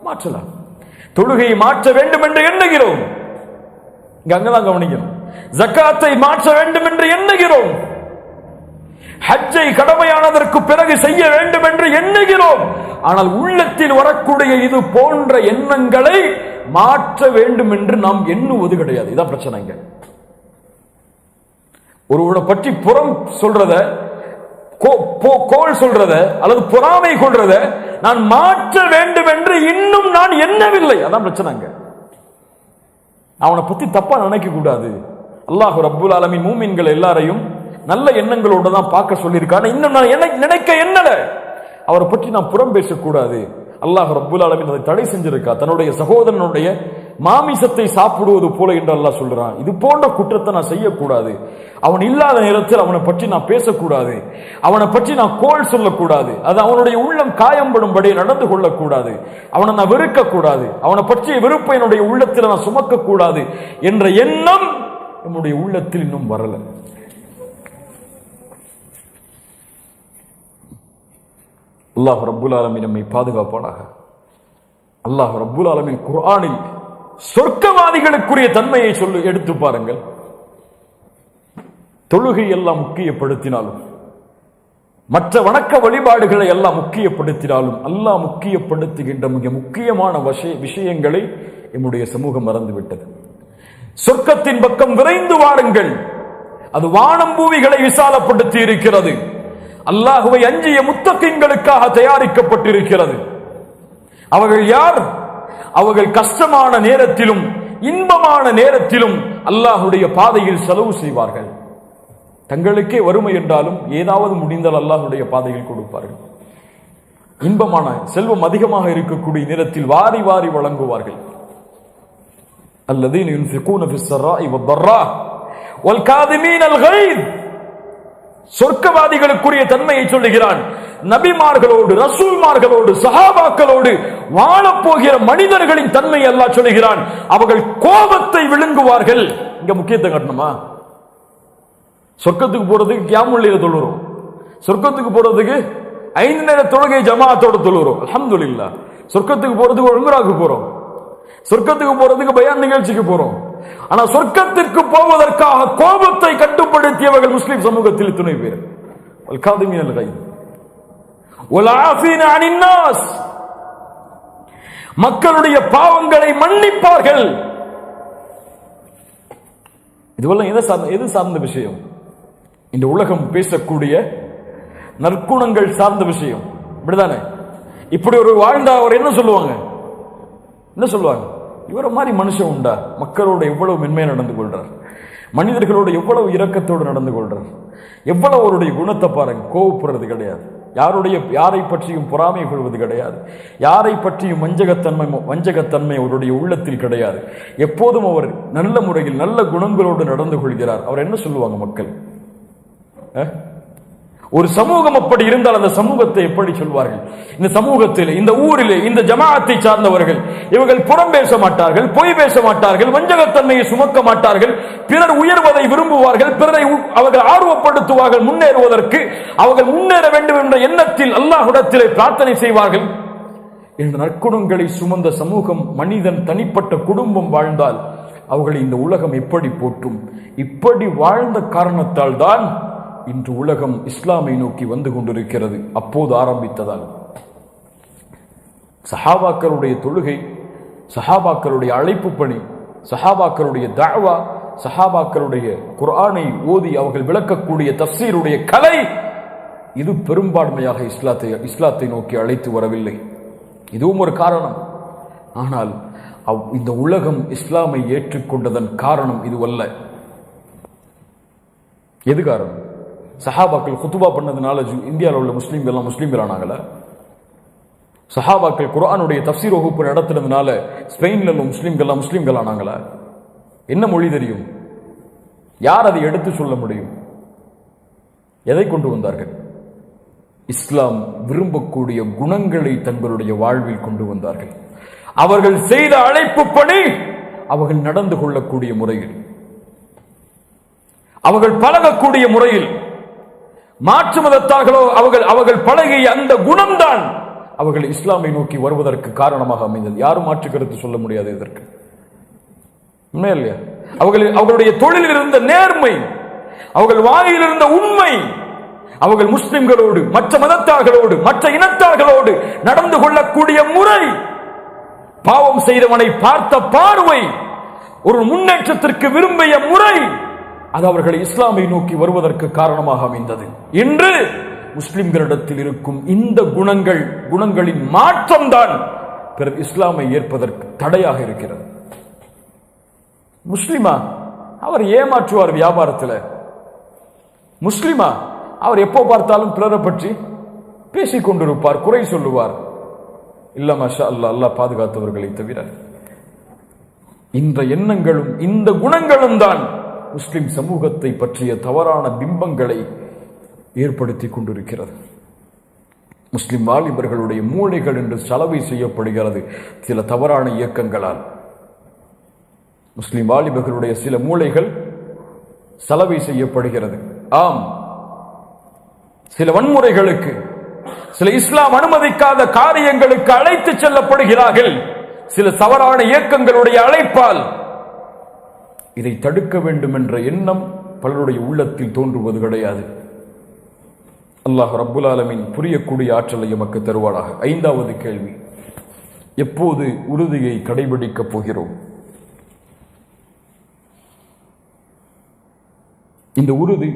மாற்றலாம். தொழுகையை மாற்ற வேண்டும் என்று எண்ணுகிறோம், அங்கதான் கவனிக்கணும். ஜக்காத்தை மாற்ற வேண்டும் என்று எண்ணுகிறோம், ஹஜ்ஜை கடமையானதற்கு பிறகு செய்ய வேண்டும் என்று எண்ணுகிறோம். ஆனால் உள்ளத்தில் வரக்கூடிய இது போன்ற எண்ணங்களை மாற்ற வேண்டும் என்று நாம் எண்ணுவது கிடையாது. இதான் பிரச்சனைங்க. ஒருவனை பற்றி புறம் சொல்றத, கோல் சொல்றத, அல்லது பொறாமை கொள்றத நான் மாற்ற வேண்டும் என்று இன்னும் நான் எண்ணவில்லை. அதான் பிரச்சனைங்க. அவனை பத்தி தப்பா நினைக்க கூடாது. அல்லாஹ் ரப்புல் ஆலமீன் மூமின்கள் எல்லாரையும் நல்ல எண்ணங்களோட தான் பார்க்க சொல்லியிருக்காங்க. இன்னும் நான் நினைக்க எண்ணல. அவரை பற்றி நான் புறம் பேசக்கூடாது. அல்லாஹ் ரப்புல் ஆலமீன் அதை தடை செஞ்சிருக்கா. தன்னுடைய சகோதரனுடைய மாமிசத்தை சாப்பிடுவது போல என்று அல்லாஹ் சொல்றான். இது போன்ற குற்றத்தை நான் செய்யக்கூடாது. அவன் இல்லாத நேரத்தில் அவனை பற்றி நான் பேசக்கூடாது. அவனை பற்றி நான் கோல் சொல்லக்கூடாது. அது அவனுடைய உள்ளம் காயம்படும்படி நடந்து கொள்ளக்கூடாது. அவனை நான் வெறுக்க கூடாது. அவனை பற்றிய வெறுப்பை என்னுடைய உள்ளத்தில் நான் சுமக்க கூடாது என்ற எண்ணம் நம்முடைய உள்ளத்தில் இன்னும் வரல. அல்லாஹ் ரப்புல் ஆலமீன் நம்மை பாதுகாப்பானாக. அல்லாஹ் ரப்புல் ஆலமீன் குர்ஆனில் சொர்க்கவாதிகளுக்குரிய தன்மையை எடுத்து பாருங்கள். தொழுகை எல்லாம் முக்கியப்படுத்தினாலும், மற்ற வணக்க வழிபாடுகளை எல்லாம் முக்கியப்படுத்தினாலும், அல்லாஹ் முக்கியப்படுத்துகின்ற மிக முக்கியமான விஷயங்களை நம்முடைய சமூகம் மறந்துவிட்டது. சொர்க்கத்தின் பக்கம் விரைந்து வாருங்கள். அது வானம் பூமிகளை விசாலப்படுத்தி இருக்கிறது. அல்லாஹுவை அஞ்சிய முத்தகீன்களுக்காக தயாரிக்கப்பட்டிருக்கிறது. அவர்கள் யார்? அவர்கள் கஷ்டமான நேரத்திலும் இன்பமான நேரத்திலும் அல்லாஹுடைய பாதையில் செலவு செய்வார்கள். தங்களுக்கே வறுமை என்றாலும் ஏதாவது முடிந்தால் அல்லாஹுடைய பாதையில் கொடுப்பார்கள். இன்பமான செல்வம் அதிகமாக இருக்கக்கூடிய நேரத்தில் வாரி வாரி வழங்குவார்கள். அல்லதீன யுன்ஃபிகூன ஃபிஸ்ஸராஇ வத்தர்ரா வல்காதிமீனல் கய்த். சொர்க்கவாதிகளுக்குரிய தன்மையை சொல்லுகிறான். நபிமார்களோடு, ரசூல்மார்களோடு, சஹாபாக்களோடு வாழப்போகிற மனிதர்களின் தன்மை அல்லாஹ் சொல்லுகிறான். அவர்கள் கோபத்தை விழுங்குவார்கள். இங்க முக்கியத்துவம் காட்டணுமா? சொர்க்கத்துக்கு போறதுக்கு கியாமுல் லைல் தொழுறோம். சொர்க்கத்துக்கு போறதுக்கு 5 நேர தொழுகை ஜமாஅத்தோட தொழுறோம். அல்ஹம்துலில்லாஹ். சொர்க்கத்துக்கு போறதுக்கு உம்ராக்கு போறோம். சொர்க்கத்துக்கு போறதுக்கு பயான் நிகழ்ச்சிக்கு போறோம். ஆனா சொர்க்கத்திற்கு போவதற்காக கோபத்தை கட்டுப்படுத்தியவர்கள் முஸ்லிம் சமூகத்தில் துணை பேர். வல்காதிமீனல் கய்த் வல்ஆஃபீன அனின் நாஸ். மக்களுடைய பாவங்களை மன்னிப்பார்கள். இதுவெல்லாம் எது சார்ந்த விஷயம்? இந்த உலகம் பேசக்கூடிய நற்குணங்கள் சார்ந்த விஷயம். இப்படிதானே? இப்படி ஒரு வாழ்ந்தா அவர் என்ன சொல்லுவாங்க? என்ன சொல்லுவாங்க? இவரை மாதிரி மனுஷன் உண்டா? மக்களோட எவ்வளவு மென்மையா நடந்து கொள்றார், மனிதர்களோட எவ்வளவு இரக்கத்தோடு நடந்து கொள்றார், எவ்வளவு அவருடைய குணத்தை பாருங்க. கோவப்படுறது கிடையாது, யாரை பற்றியும் பொறாமை கொள்வது கிடையாது, யாரை பற்றியும் வஞ்சகத்தன்மை அவருடைய உள்ளத்தில் கிடையாது. எப்போதும் அவர் நல்ல முறையில் நல்ல குணங்களோடு நடந்து கொள்கிறார். அவர் என்ன சொல்லுவாங்க மக்கள்? ஒரு சமூகம் அப்படி இருந்தால் அந்த சமூகத்தை எப்படி சொல்வார்கள்? இந்த சமூகத்தில், இந்த ஊரிலே, இந்த ஜமாஅத்தை சார்ந்தவர்கள் இவர்கள் புறம் பேச மாட்டார்கள், பொய் பேச மாட்டார்கள், வஞ்சகத்தன்மையை சுமக்க மாட்டார்கள், பிறர் உயர்வதை விரும்புவார்கள், பிறரை அவர்கள் ஆர்வப்படுத்துவார்கள். முன்னேறுவதற்கு அவர்கள் முன்னேற வேண்டும் என்ற எண்ணத்தில் அல்லாஹ்விடத்திலே பிரார்த்தனை செய்வார்கள். இந்த நற்குணங்களை சுமந்த சமூகம், மனிதன் தனிப்பட்ட குடும்பம் வாழ்ந்தால் அவர்களை இந்த உலகம் எப்படி போற்றும்? இப்படி வாழ்ந்த காரணத்தால் தான் இன்று உலகம் இஸ்லாமை நோக்கி வந்து கொண்டிருக்கிறது. அப்போது ஆரம்பித்ததால் சஹாபாக்களுடைய தொழுகை, சஹாபாக்களுடைய அழைப்பு பணி, சஹாபாக்களுடைய தஅவா, சஹாபாக்களுடைய குர்ஆனை ஓதி அவர்கள் விளக்கக்கூடிய தஃசீருடைய கலை, இது பெரும்பான்மையாக இஸ்லாத்தை நோக்கி அழைத்து வரவில்லை. இதுவும் ஒரு காரணம். ஆனால் இந்த உலகம் இஸ்லாமை ஏற்றுக்கொண்டதன் காரணம் இதுவல்ல. எது காரணம்? சஹாபாக்கள் குத்துபா பண்ணதுனால இந்தியாவில் உள்ள முஸ்லீம்கள் எல்லாம் முஸ்லீம்கள் ஆனாங்கள? சஹாபாக்கள் குர்ஆனுடைய தஃசீர் வகுப்பு நடத்துனதுனால ஸ்பெயின்ல உள்ள முஸ்லீம்கள் முஸ்லீம்கள் ஆனாங்களா? என்ன மொழி தெரியும்? யார் அதை எடுத்து சொல்ல முடியும்? எதை கொண்டு வந்தார்கள்? இஸ்லாம் விரும்பக்கூடிய குணங்களை தங்களுடைய வாழ்வில் கொண்டு வந்தார்கள். அவர்கள் செய்த அழைப்பு பணி, அவர்கள் நடந்து கொள்ளக்கூடிய முறையில், அவர்கள் பழகக்கூடிய முறையில், மாற்று மதத்தார்களோ அவர்கள் பழகிய அந்த குணம்தான் அவர்கள் இஸ்லாமை நோக்கி வருவதற்கு காரணமாக அமைந்தது. யாரும் மாற்று கருத்து சொல்ல முடியாது இதற்கு. உண்மை இல்லையா? அவர்களுடைய தொழிலில் இருந்த நேர்மை, அவர்கள் வாயில் இருந்த உண்மை, அவர்கள் முஸ்லிம்களோடு, மற்ற மதத்தார்களோடு, மற்ற இனத்தார்களோடு நடந்து கொள்ளக்கூடிய முறை, பாவம் செய்தவனை பார்த்த பார்வை, ஒரு முன்னேற்றத்திற்கு விரும்பிய முறை, அது அவர்களை இஸ்லாமை நோக்கி வருவதற்கு காரணமாக அமைந்தது. இன்று முஸ்லிம்களிடத்தில் இருக்கும் இந்த குணங்களின் மாற்றம்தான் பிறர் இஸ்லாமை ஏற்பதற்கு தடையாக இருக்கிறது. முஸ்லிமா அவர் ஏமாற்றுவார் வியாபாரத்தில். முஸ்லிமா அவர் எப்போ பார்த்தாலும் பிறரை பற்றி பேசிக் கொண்டிருப்பார், குறை சொல்லுவார். இல்ல மாஷா அல்லாஹ், அல்லாஹ் பாதுகாத்தவர்களை தவிர. இந்த எண்ணங்களும் இந்த குணங்களும் தான் முஸ்லிம் சமூகத்தை பற்றிய தவறான பிம்பங்களை ஏற்படுத்தி கொண்டிருக்கிறது. முஸ்லிம் வாலிபர்களுடைய மூளைகள் என்று சலவை செய்யப்படுகிறது சில தவறான இயக்கங்களால். முஸ்லிம் வாலிபர்களுடைய சில மூளைகள் சலவை செய்யப்படுகிறது. ஆம், சில வன்முறைகளுக்கு சில இஸ்லாம் அனுமதிக்காத காரியங்களுக்கு அழைத்து செல்லப்படுகிறார்கள். சில தவறான இயக்கங்களுடைய அழைப்பால் இதை தடுக்க வேண்டும் என்ற எண்ணம் பலருடைய உள்ளத்தில் தோன்றுவது கிடையாது. அல்லாஹ் ரப்புல் ஆலமீன் புரியக்கூடிய ஆற்றலை எமக்கு தருவானாக. 5வது கேள்வி, எப்போது உறுதியை கடைபிடிக்கப் போகிறோம்? இந்த உறுதி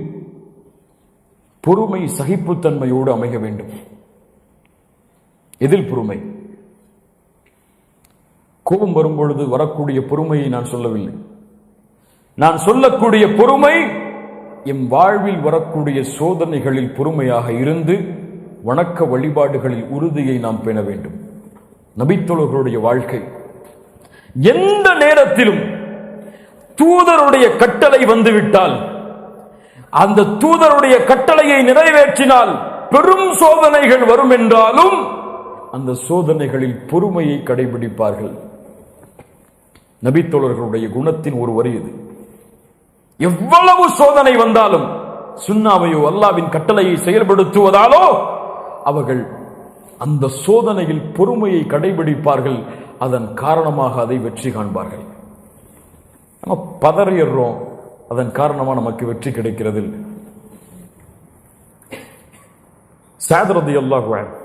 பொறுமை, சகிப்புத்தன்மையோடு அமைய வேண்டும். எதில் பொறுமை? கோபம் வரும்பொழுது வரக்கூடிய பொறுமையை நான் சொல்லவில்லை. நான் சொல்லக்கூடிய பொறுமை எம் வாழ்வில் வரக்கூடிய சோதனைகளில் பொறுமையாக இருந்து வணக்க வழிபாடுகளில் உறுதியை நாம் பேண வேண்டும். நபித்தோழர்களுடைய வாழ்க்கை எந்த நேரத்திலும் தூதருடைய கட்டளை வந்துவிட்டால், அந்த தூதருடைய கட்டளையை நிறைவேற்றினால் பெரும் சோதனைகள் வரும் என்றாலும் அந்த சோதனைகளில் பொறுமையை கடைபிடிப்பார்கள். நபித்தோழர்களுடைய குணத்தின் ஒரு வரி இது. எவ்வளவு சோதனை வந்தாலும் சுன்னாவையோ அல்லாவின் கட்டளையை செயல்படுத்துவதாலோ அவர்கள் அந்த சோதனையில் பொறுமையை கடைபிடிப்பார்கள். அதன் காரணமாக அதை வெற்றி காண்பார்கள். நம்ம பதறிடுறோம், அதன் காரணமாக நமக்கு வெற்றி கிடைக்கிறது. ஸஅத் ரலியல்லாஹு அன்ஹு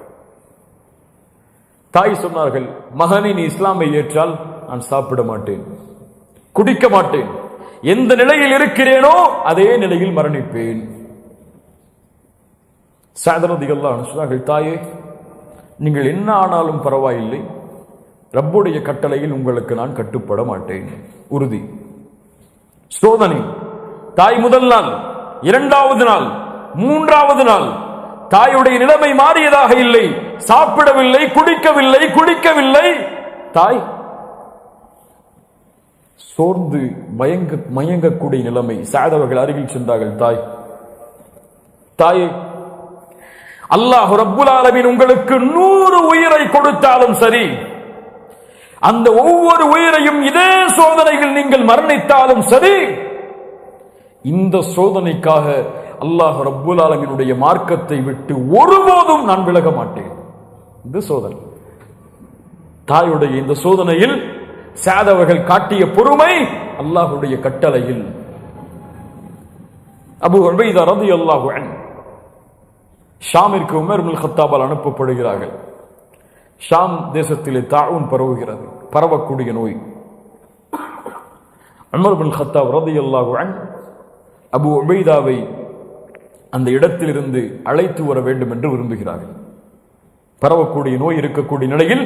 தாய் சொன்னார்கள், மகனே நீ இஸ்லாமை ஏற்றால் நான் சாப்பிட மாட்டேன், குடிக்க மாட்டேன், எந்த நிலையில் இருக்கிறேனோ அதே நிலையில் மரணிப்பேன். ஸஅத் ரலியல்லாஹு அன்ஹு சொன்னார்கள், தாயே நீங்கள் என்ன ஆனாலும் பரவாயில்லை, ரப்புடைய கட்டளையில் உங்களுக்கு நான் கட்டுப்பட மாட்டேன். உறுதி. சோதனை. தாய் முதல் நாள், 2வது நாள், 3வது நாள் தாயுடைய நிலைமை மாறியதாக இல்லை. சாப்பிடவில்லை, குடிக்கவில்லை. தாய் சோர்ந்து மயங்கக்கூடிய நிலைமை. ஸஅத் அவர்கள் அருகில் சென்றார்கள். தாயே, அல்லாஹ் ரப்புல் ஆலமீன் உங்களுக்கு 100 உயிரை கொடுத்தாலும் சரி, அந்த ஒவ்வொரு உயிரையும் இதே சோதனையில் நீங்கள் மரணித்தாலும் சரி, இந்த சோதனைக்காக அல்லாஹ் ரப்புல் ஆலமீனுடைய மார்க்கத்தை விட்டு ஒருபோதும் நான் விலக மாட்டேன். இந்த சோதனை, தாயுடைய இந்த சோதனையில் ஸஅத் அவர்கள் காட்டிய பொறுமை அல்லாஹ்வுடைய கட்டளையில். அபூ உபைதா ரலியல்லாஹு அன்ஹு ஷாமிற்கு உமர் இப்னுல் கத்தாபால் அனுப்பப்படுகிறார்கள். ஷாம் தேசத்திலே தாஊன் பரவுகிறது, பரவக்கூடிய நோய். உமர் இப்னுல் கத்தாப் ரலியல்லாஹு அன்ஹு அபூ உபைதாவை அந்த இடத்திலிருந்து அழைத்து வர வேண்டும் என்று விரும்புகிறார்கள். பரவக்கூடிய நோய் இருக்கக்கூடிய நிலையில்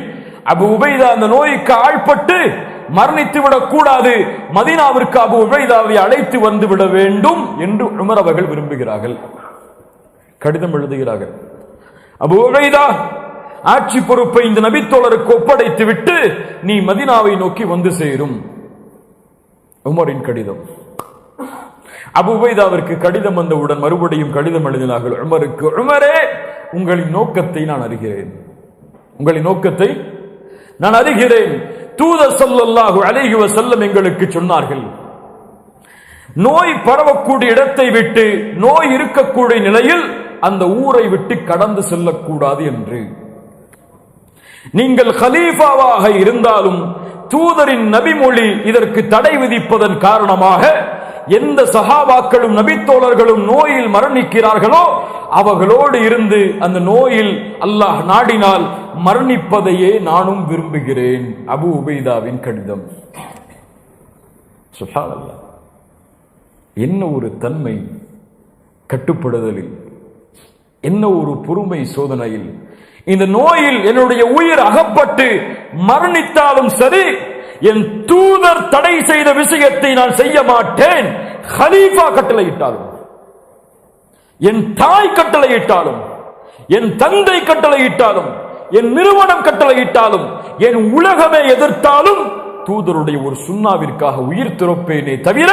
அபூ உபைதா அந்த நோய்க்கு ஆள்பட்டு மரணித்து விடக் கூடாது, மதீனாவிற்கு அபூ உபைதாவை அழைத்து வந்து விட வேண்டும் என்று உமர் அவர்கள் விரும்புகிறார்கள். கடிதம் எழுதுகிறார்கள். அபூ உபைதா, ஆட்சி பொறுப்பை இந்த நபித்தோழருக்கு ஒப்படைத்து விட்டு நீ மதீனாவை நோக்கி வந்து சேரும். உமரின் கடிதம். அபூ உபைதாவிற்கு கடிதம் வந்தவுடன் மறுபடியும் கடிதம் எழுதினார்கள் உமருக்கு. உமரே, உங்களின் நோக்கத்தை நான் அறிகிறேன், உங்களின் நோக்கத்தை நான் அறிகிறேன். தூதர் ஸல்லல்லாஹு அலைஹி வஸல்லம் எங்களுக்கு சொன்னார்கள், நோய் பரவக்கூடிய இடத்தை விட்டு, நோய் இருக்கக்கூடிய நிலையில் அந்த ஊரை விட்டு கடந்து செல்லக்கூடாது என்று. நீங்கள் கலீஃபாவாக இருந்தாலும் தூதரின் நபிமொழி இதற்கு தடை விதிப்பதன் காரணமாக எந்த சஹாபாக்களும் நபித்தோழர்களும் நோயில் மரணிக்கிறார்களோ அவர்களோடு இருந்து அந்த நோயில் அல்லாஹ் நாடினால் மரணிப்பதையே நானும் விரும்புகிறேன். அபூ உபைதாவின் கடிதம். சுப்ஹானல்லாஹ், என்ன ஒரு தன்மை கட்டுப்படுதலில், என்ன ஒரு பொறுமை சோதனையில். இந்த நோயில் என்னுடைய உயிர் அகப்பட்டு மரணித்தாலும் சரி, என் தூதர் தடை செய்த விஷயத்தை நான் செய்ய மாட்டேன். கலீஃபா கட்டளையிட்டாலும், என் தாய் கட்டளையிட்டாலும், என் தந்தை கட்டளையிட்டாலும், என் நிறுவனம் கட்டளையிட்டாலும், என் உலகமே எதிர்த்தாலும் தூதருடைய ஒரு சுன்னாவிற்காக உயிர் துறப்பேனே தவிர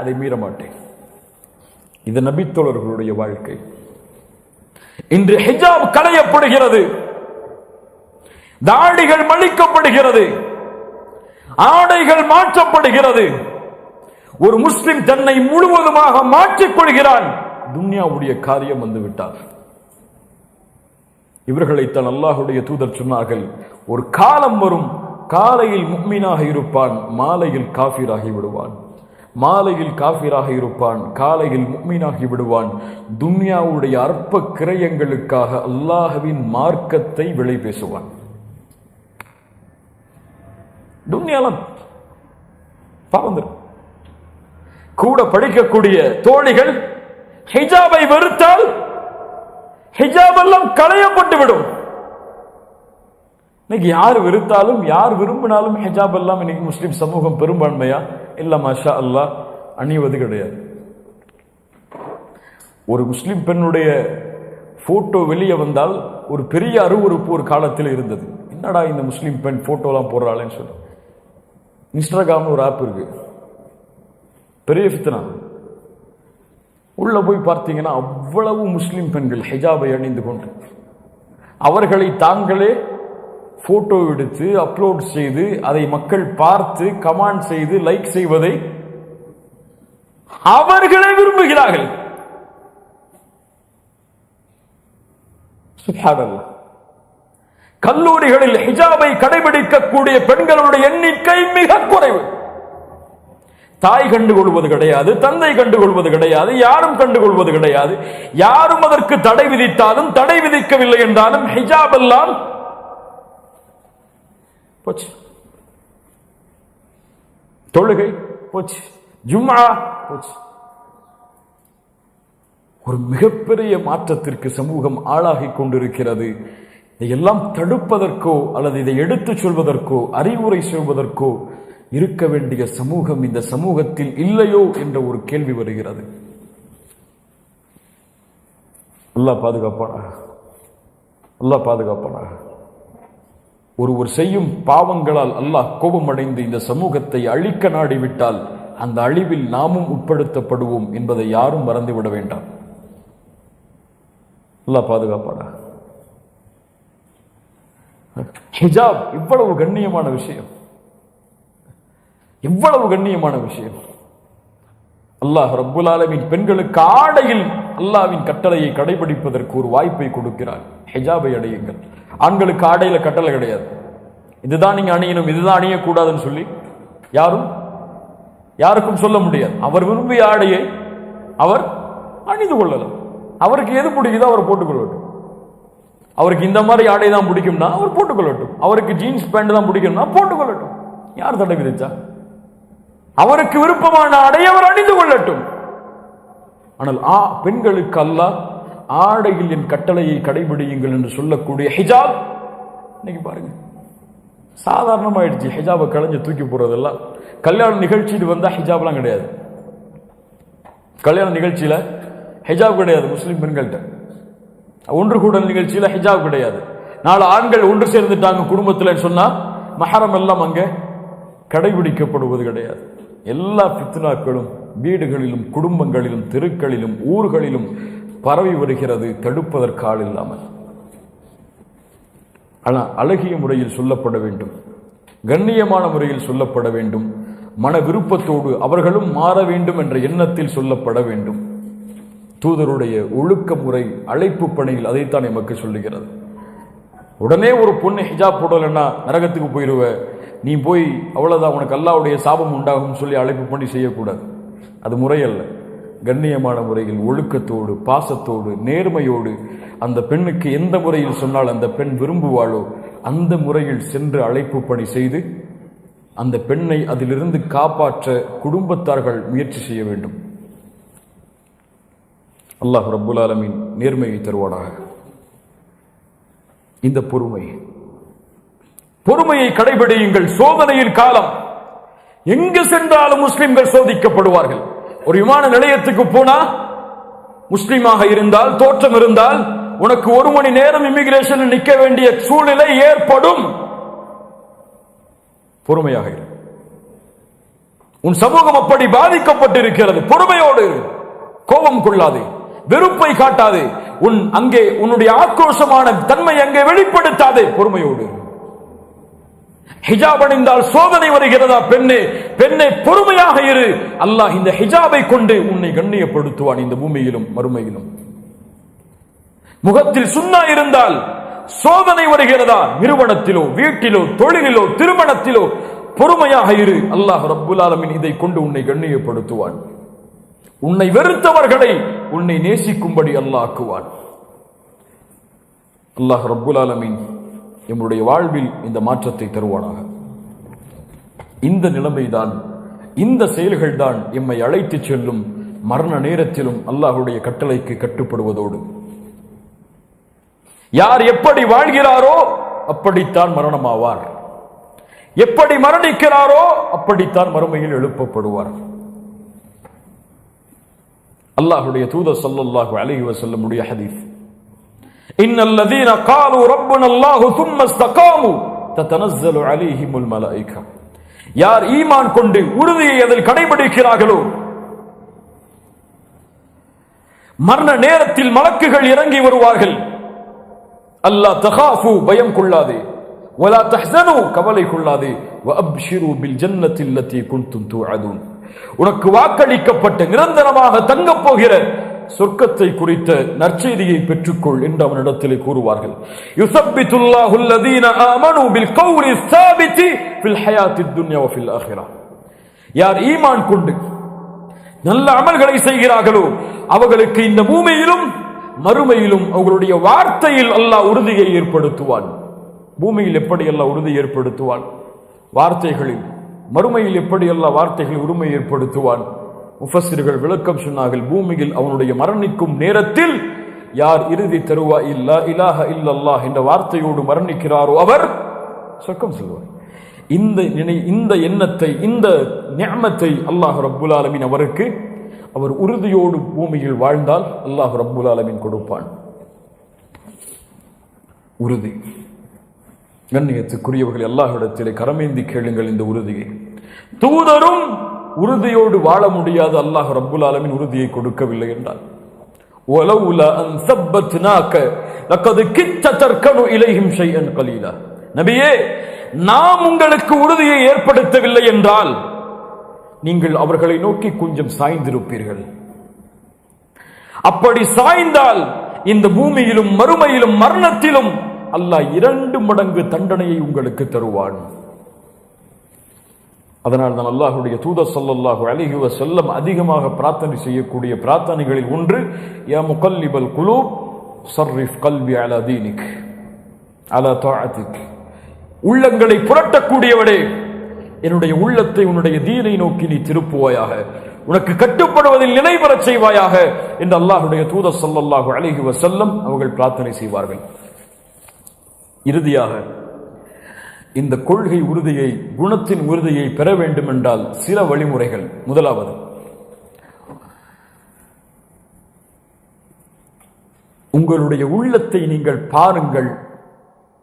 அதை மீற மாட்டேன். இது நபித்தோழர்களுடைய வாழ்க்கை. இன்று ஹிஜாப் களையப்படுகிறது, தாடிகள் மழிக்கப்படுகிறது, ஆடைகள் மாற்றப்படுகிறது. ஒரு முஸ்லிம் தன்னை முழுவதுமாக மாற்றிக் கொள்கிறான். துன்யாவுடைய காரியம் வந்துவிட்டார். இவர்களைத்தான் அல்லாஹுடைய தூதர் சொன்னார்கள், ஒரு காலம் வரும், காலையில் முஃமினாக இருப்பான், மாலையில் காஃபிராகி விடுவான். மாலையில் காஃபிராக இருப்பான், காலையில் முஃமினாகி விடுவான். துன்யாவுடைய அற்ப கிரயங்களுக்காக அல்லாஹ்வின் மார்க்கத்தை விலை பேசுவான். துன்யாலாம் பாவந்தர். கூட படிக்கக்கூடிய தோழிகள் ஹிஜாபை வெறுத்தால் ஹிஜாப் எல்லாம் களையப்பட்டு விடும். இன்னைக்கு யார் வெறுத்தாலும் யார் விரும்பினாலும் ஹிஜாப் எல்லாம் இன்னைக்கு முஸ்லிம் சமூகம் பெரும்பான்மையா இல்ல மாஷா அல்லாஹ் அணிவது கிடையாது. ஒரு முஸ்லிம் பெண்ணுடைய போட்டோ வெளியே வந்தால் ஒரு பெரிய அருவருப்பு ஒரு காலத்தில் இருந்தது. என்னடா இந்த முஸ்லிம் பெண் போட்டோலாம் போடுறாளேன்னு சொல்லி இன்ஸ்டாகிராம் ஒரு ஆப் இருக்கு, பெரிய ஃபித்னா. உள்ள போய் பார்த்தீங்கன்னா அவ்வளவு முஸ்லிம் பெண்கள் ஹிஜாபை அணிந்து கொண்டு அவர்களை தாங்களே போட்டோ எடுத்து அப்லோட் செய்து அதை மக்கள் பார்த்து கமெண்ட் செய்து லைக் செய்வதை அவர்களே விரும்புகிறார்கள். சுப்ஹானல்லாஹ். கல்லூரிகளில் ஹிஜாபை கடைபிடிக்கக்கூடிய பெண்களுடைய எண்ணிக்கை மிக குறைவு. தாய் கண்டுகொள்வது கிடையாது, தந்தை கண்டுகொள்வது கிடையாது, யாரும் கண்டுகொள்வது கிடையாது. யாரும் அதற்கு தடை விதித்தாலும் தடை விதிக்கவில்லை என்றாலும் ஹிஜாப் எல்லாம் போச்சு. தொழுகை போச்சு, ஜும்ஆ போச்சு. ஒரு மிகப்பெரிய மாற்றத்திற்கு சமூகம் ஆளாகி கொண்டிருக்கிறது. இதையெல்லாம் தடுப்பதற்கோ அல்லது இதை எடுத்துச் சொல்வதற்கோ அறிவுரை சொல்வதற்கோ இருக்க வேண்டிய சமூகம் இந்த சமூகத்தில் இல்லையோ என்ற ஒரு கேள்வி வருகிறது. அல்லாஹ் பாதுகாப்பானா, அல்லாஹ் பாதுகாப்பானா. ஒருவர் செய்யும் பாவங்களால் அல்லாஹ் கோபமடைந்து இந்த சமூகத்தை அழிக்க நாடிவிட்டால் அந்த அழிவில் நாமும் உட்படுத்தப்படுவோம் என்பதை யாரும் மறந்துவிட வேண்டாம். அல்லாஹ் பாதுகாப்பானா. ஹிஜாப் இவ்வளவு கண்ணியமான விஷயம், இவ்வளவு கண்ணியமான விஷயம். அல்லாஹ் ரப்புல் ஆலமீன் பெண்களுக்கு ஆடையில் அல்லாஹ்வின் கட்டளையை கடைபிடிப்பதற்கு ஒரு வாய்ப்பை கொடுக்கிறார். ஹிஜாபை அணியுங்கள். ஆண்களுக்கு ஆடையில கட்டளை கிடையாது, இதுதான் நீங்க அணியணும் இதுதான் அணியக்கூடாதுன்னு சொல்லி யாருக்கும் சொல்ல முடியாது. அவர் விரும்பிய ஆடையை அவர் அணிந்து கொள்ளலாம். அவருக்கு எது பிடிக்குதோ அவர் போட்டுக்கொள்ளட்டும். அவருக்கு இந்த மாதிரி ஆடை தான் பிடிக்கும்னா அவர் போட்டுக்கொள்ளட்டும். அவருக்கு ஜீன்ஸ் பேண்ட் தான் பிடிக்கும்னா போட்டுக்கொள்ளட்டும். யார் தடை விதிச்சா? அவருக்கு விருப்பமான ஆடை அவர் அணிந்து கொள்ளட்டும். ஆனால் பெண்களுக்கு அல்லாஹ் ஆடையில் என் கட்டளையை கடைபிடியுங்கள் என்று சொல்லக்கூடிய ஹிஜாப் இன்னைக்கு பாருங்க சாதாரணமாயிடுச்சு. ஹிஜாபை களைஞ்சு தூக்கி போடுறதெல்லாம் கல்யாண நிகழ்ச்சியில் வந்தா ஹிஜாப்லாம் கிடையாது. கல்யாண நிகழ்ச்சியில ஹிஜாப் கிடையாது. முஸ்லிம் பெண்கள்கிட்ட ஒன்று கூடல் நிகழ்ச்சியில ஹிஜாப் கிடையாது. நாலு ஆண்கள் ஒன்று சேர்ந்துட்டாங்க குடும்பத்தில் சொன்னா மஹரம் எல்லாம் அங்க கடைபிடிக்கப்படுவது கிடையாது. எல்லா ஃபித்னாக்களும் வீடுகளிலும் குடும்பங்களிலும் தெருக்களிலும் ஊர்களிலும் பரவி வருகிறது, தடுப்பதற்கு ஆள் இல்லாமல். ஆனால் அழகிய முறையில் சொல்லப்பட வேண்டும், கண்ணியமான முறையில் சொல்லப்பட வேண்டும், மன விருப்பத்தோடு அவர்களும் மாற வேண்டும் என்ற எண்ணத்தில் சொல்லப்பட வேண்டும். தூதருடைய ஒழுக்க முறை அழைப்பு பணியில் அதைத்தான் நமக்கு சொல்லுகிறது. உடனே ஒரு பொண்ணு ஹிஜாப் போடலைன்னா நரகத்துக்கு போயிடுவ, நீ போய் அவ்வளவுதான் உனக்கு அல்லாஹ்வுடைய சாபம் உண்டாகும் சொல்லி அழைப்பு பண்ணி செய்யக்கூடாது. அது முறையல்ல. கண்ணியமான முறையில் ஒழுக்கத்தோடு பாசத்தோடு நேர்மையோடு அந்த பெண்ணுக்கு எந்த முறையில் சொன்னால் அந்த பெண் விரும்புவாளோ அந்த முறையில் சென்று அழைப்பு பணி செய்து அந்த பெண்ணை அதிலிருந்து காப்பாற்ற குடும்பத்தார்கள் முயற்சி செய்ய வேண்டும். அல்லாஹ் ரப்புல் ஆலமீன் நேர்மையை தருவானாக. இந்த பொறுமையை கடைபிடியுங்கள். சோதனையின் காலம், எங்கு சென்றாலும் முஸ்லிம்கள் சோதிக்கப்படுவார்கள். ஒரு விமான நிலையத்துக்கு போனா முஸ்லிமாக இருந்தால் தோற்றம் இருந்தால் உனக்கு 1 மணி நேரம் இமிகிரேஷன் நிற்க வேண்டிய சூழ்நிலை ஏற்படும். பொறுமையாக இரு. உன் சமூகம் அப்படி பாதிக்கப்பட்டிருக்கிறது. பொறுமையோடு, கோபம் கொள்ளாதே, வெறுப்பை காட்டாதே, உன்னுடைய ஆக்ரோஷமான தன்மை அங்கே வெளிப்படுத்தாதே. பொறுமையோடு. ஹிஜாப் அணிந்தால் சோதனை வருகிறதா? பெண்ணே பொறுமையாக இரு. அல்லாஹ் இந்த ஹிஜாபை கொண்டு உன்னை கண்ணியப்படுத்துவான் இந்த பூமியிலும் மறுமையிலும். முகத்தில் சுன்னா இருந்தால் சோதனை வருகிறதா, நிறுவனத்திலோ, வீட்டிலோ, தொழிலிலோ, திருமணத்திலோ பொறுமையாக இரு. அல்லாஹ் ரப்புல் ஆலமீன் இதை கொண்டு உன்னை கண்ணியப்படுத்துவான். உன்னை வெறுத்தவர்களை உன்னை நேசிக்கும்படி அல்லாஹ் ஆக்குவான். அல்லாஹ் ரப்புல் ஆலமீன் நம்முடைய வாழ்வில் இந்த மாற்றத்தை தருவானாக. இந்த நிலைமைதான், இந்த செயல்கள் தான் எம்மை அழைத்து செல்லும் மரண நேரத்திலும் அல்லாஹுடைய கட்டளைக்கு கட்டுப்படுவதோடு. யார் எப்படி வாழ்கிறாரோ அப்படித்தான் மரணமாவார், எப்படி மரணிக்கிறாரோ அப்படித்தான் மறுமையில் எழுப்பப்படுவார். அல்லாஹுடைய தூதர் ஸல்லல்லாஹு அலைஹி வஸல்லம் உடைய ஹதீஸ், இன்னல்லதீன காலு ரப்புனா அல்லாஹு ثم استقاموا تتنزل عليهم الملائكة. யார் ஈமான் கொண்டு உறுதியை அதில் கடைபிடிக்கிறார்களோ மரண நேரத்தில் மலக்குகள் இறங்கி வருவார்கள். அல்லா தகாஃபு பயம் கொள்ளாதே, வலா தஹ்ஸனு கவலை கொள்ளாதே, வஅப்ஷிரு பில் ஜன்னத்தி அல்லதி குன்தும் துஅதுன். உனக்கு வாக்களிக்கப்பட்ட நிரந்தரமாக தங்கப் போகிற சொர்க்கத்தை குறித்த நற்செய்தியை பெற்றுக்கொள் என்று அவனிடத்திலே கூறுவார்கள். யுஸப்பித்துல்லாஹு அல்லதீன ஆமனு பில் கௌலி ஸாபிதி ஃபில் ஹயாத்தித் துன்யா வ ஃபில் ஆখিরা. யார் ஈமான் கொண்டு நல்ல அமல்களை செய்கிறார்களோ அவர்களுக்கு இந்த பூமியிலும் மறுமையிலும் அவர்களுடைய வார்த்தையில் அல்லாஹ் உறுதியை ஏற்படுத்துவான். பூமியில் எப்படி அல்லாஹ் உறுதி ஏற்படுத்துவான்? வார்த்தைகளில். மறுமையில் எப்படி அல்லாஹ் வார்த்தைகளில் உரிமை ஏற்படுத்துவான்? முஃபஸ்ஸிர்கள் விளக்கம் சொன்னார்கள். பூமியில் அவனுடைய மரணிக்கும் நேரத்தில் யார் இறுதி தருவா இல்லா இலாஹ இல்லல்லாஹ் என்ற வார்த்தையோடு மரணிக்கிறாரோ அவர் சொர்க்கம் செல்வார். இந்த எண்ணத்தை, இந்த நிஅமத்தை அல்லாஹ் ரப்புல் ஆலமீன் அவருக்கு, அவர் உறுதியோடு பூமியில் வாழ்ந்தால் அல்லாஹ் ரப்புல் ஆலமீன் கொடுப்பான். உறுதி. கண்ணியத்துக்குரியவர்கள், அல்லாஹ்விடத்திலே கரமேந்தி கேளுங்கள் இந்த உறுதியை. தூதரும் உறுதியோடு வாழ முடியாது, அல்லாஹ் ரப்புல் ஆலமீன் உறுதியை கொடுக்கவில்லை என்றால். வலவுலா அன் ஸப்பத்னாக லகத் கித்த தர்கனு இலைஹிம் ஷைஅன் கலீலா. நபியே, நாம் உங்களுக்கு உறுதியை ஏற்படுத்தவில்லை என்றால் நீங்கள் அவர்களை நோக்கி கொஞ்சம் சாய்ந்திருப்பீர்கள். அப்படி சாய்ந்தால் இந்த பூமியிலும் மறுமையிலும் மரணத்திலும் அல்லாஹ் 2 மடங்கு தண்டனையை உங்களுக்கு தருவான். அதனால் தான் அல்லாஹ்வுடைய தூதர் ஸல்லல்லாஹு அலைஹி வஸல்லம் அதிகமாக பிரார்த்தனை செய்யக்கூடிய பிரார்த்தனைகளில் ஒன்று, யா முகல்லிபல் குலூப் ஸர்ரிஃப் கல்பி அலா தீனிக் அலா தாஅத்திக். உள்ளங்களை புரட்டக்கூடியவனே, என்னுடைய உள்ளத்தை உன்னுடைய தீனை நோக்கி நீ திருப்புவாயாக, உனக்கு கட்டுப்படுவதில் நிலை பெறச் செய்வாயாக என்று அல்லாஹ்வுடைய தூதர் ஸல்லல்லாஹு அலைஹி வஸல்லம் அவர்கள் பிரார்த்தனை செய்வார்கள். இறுதியாக இந்த கொள்கை உறுதியை, குணத்தின் உறுதியை பெற வேண்டும் என்றால் சில வழிமுறைகள். முதலாவது, உங்களுடைய உள்ளத்தை நீங்கள் பாருங்கள்,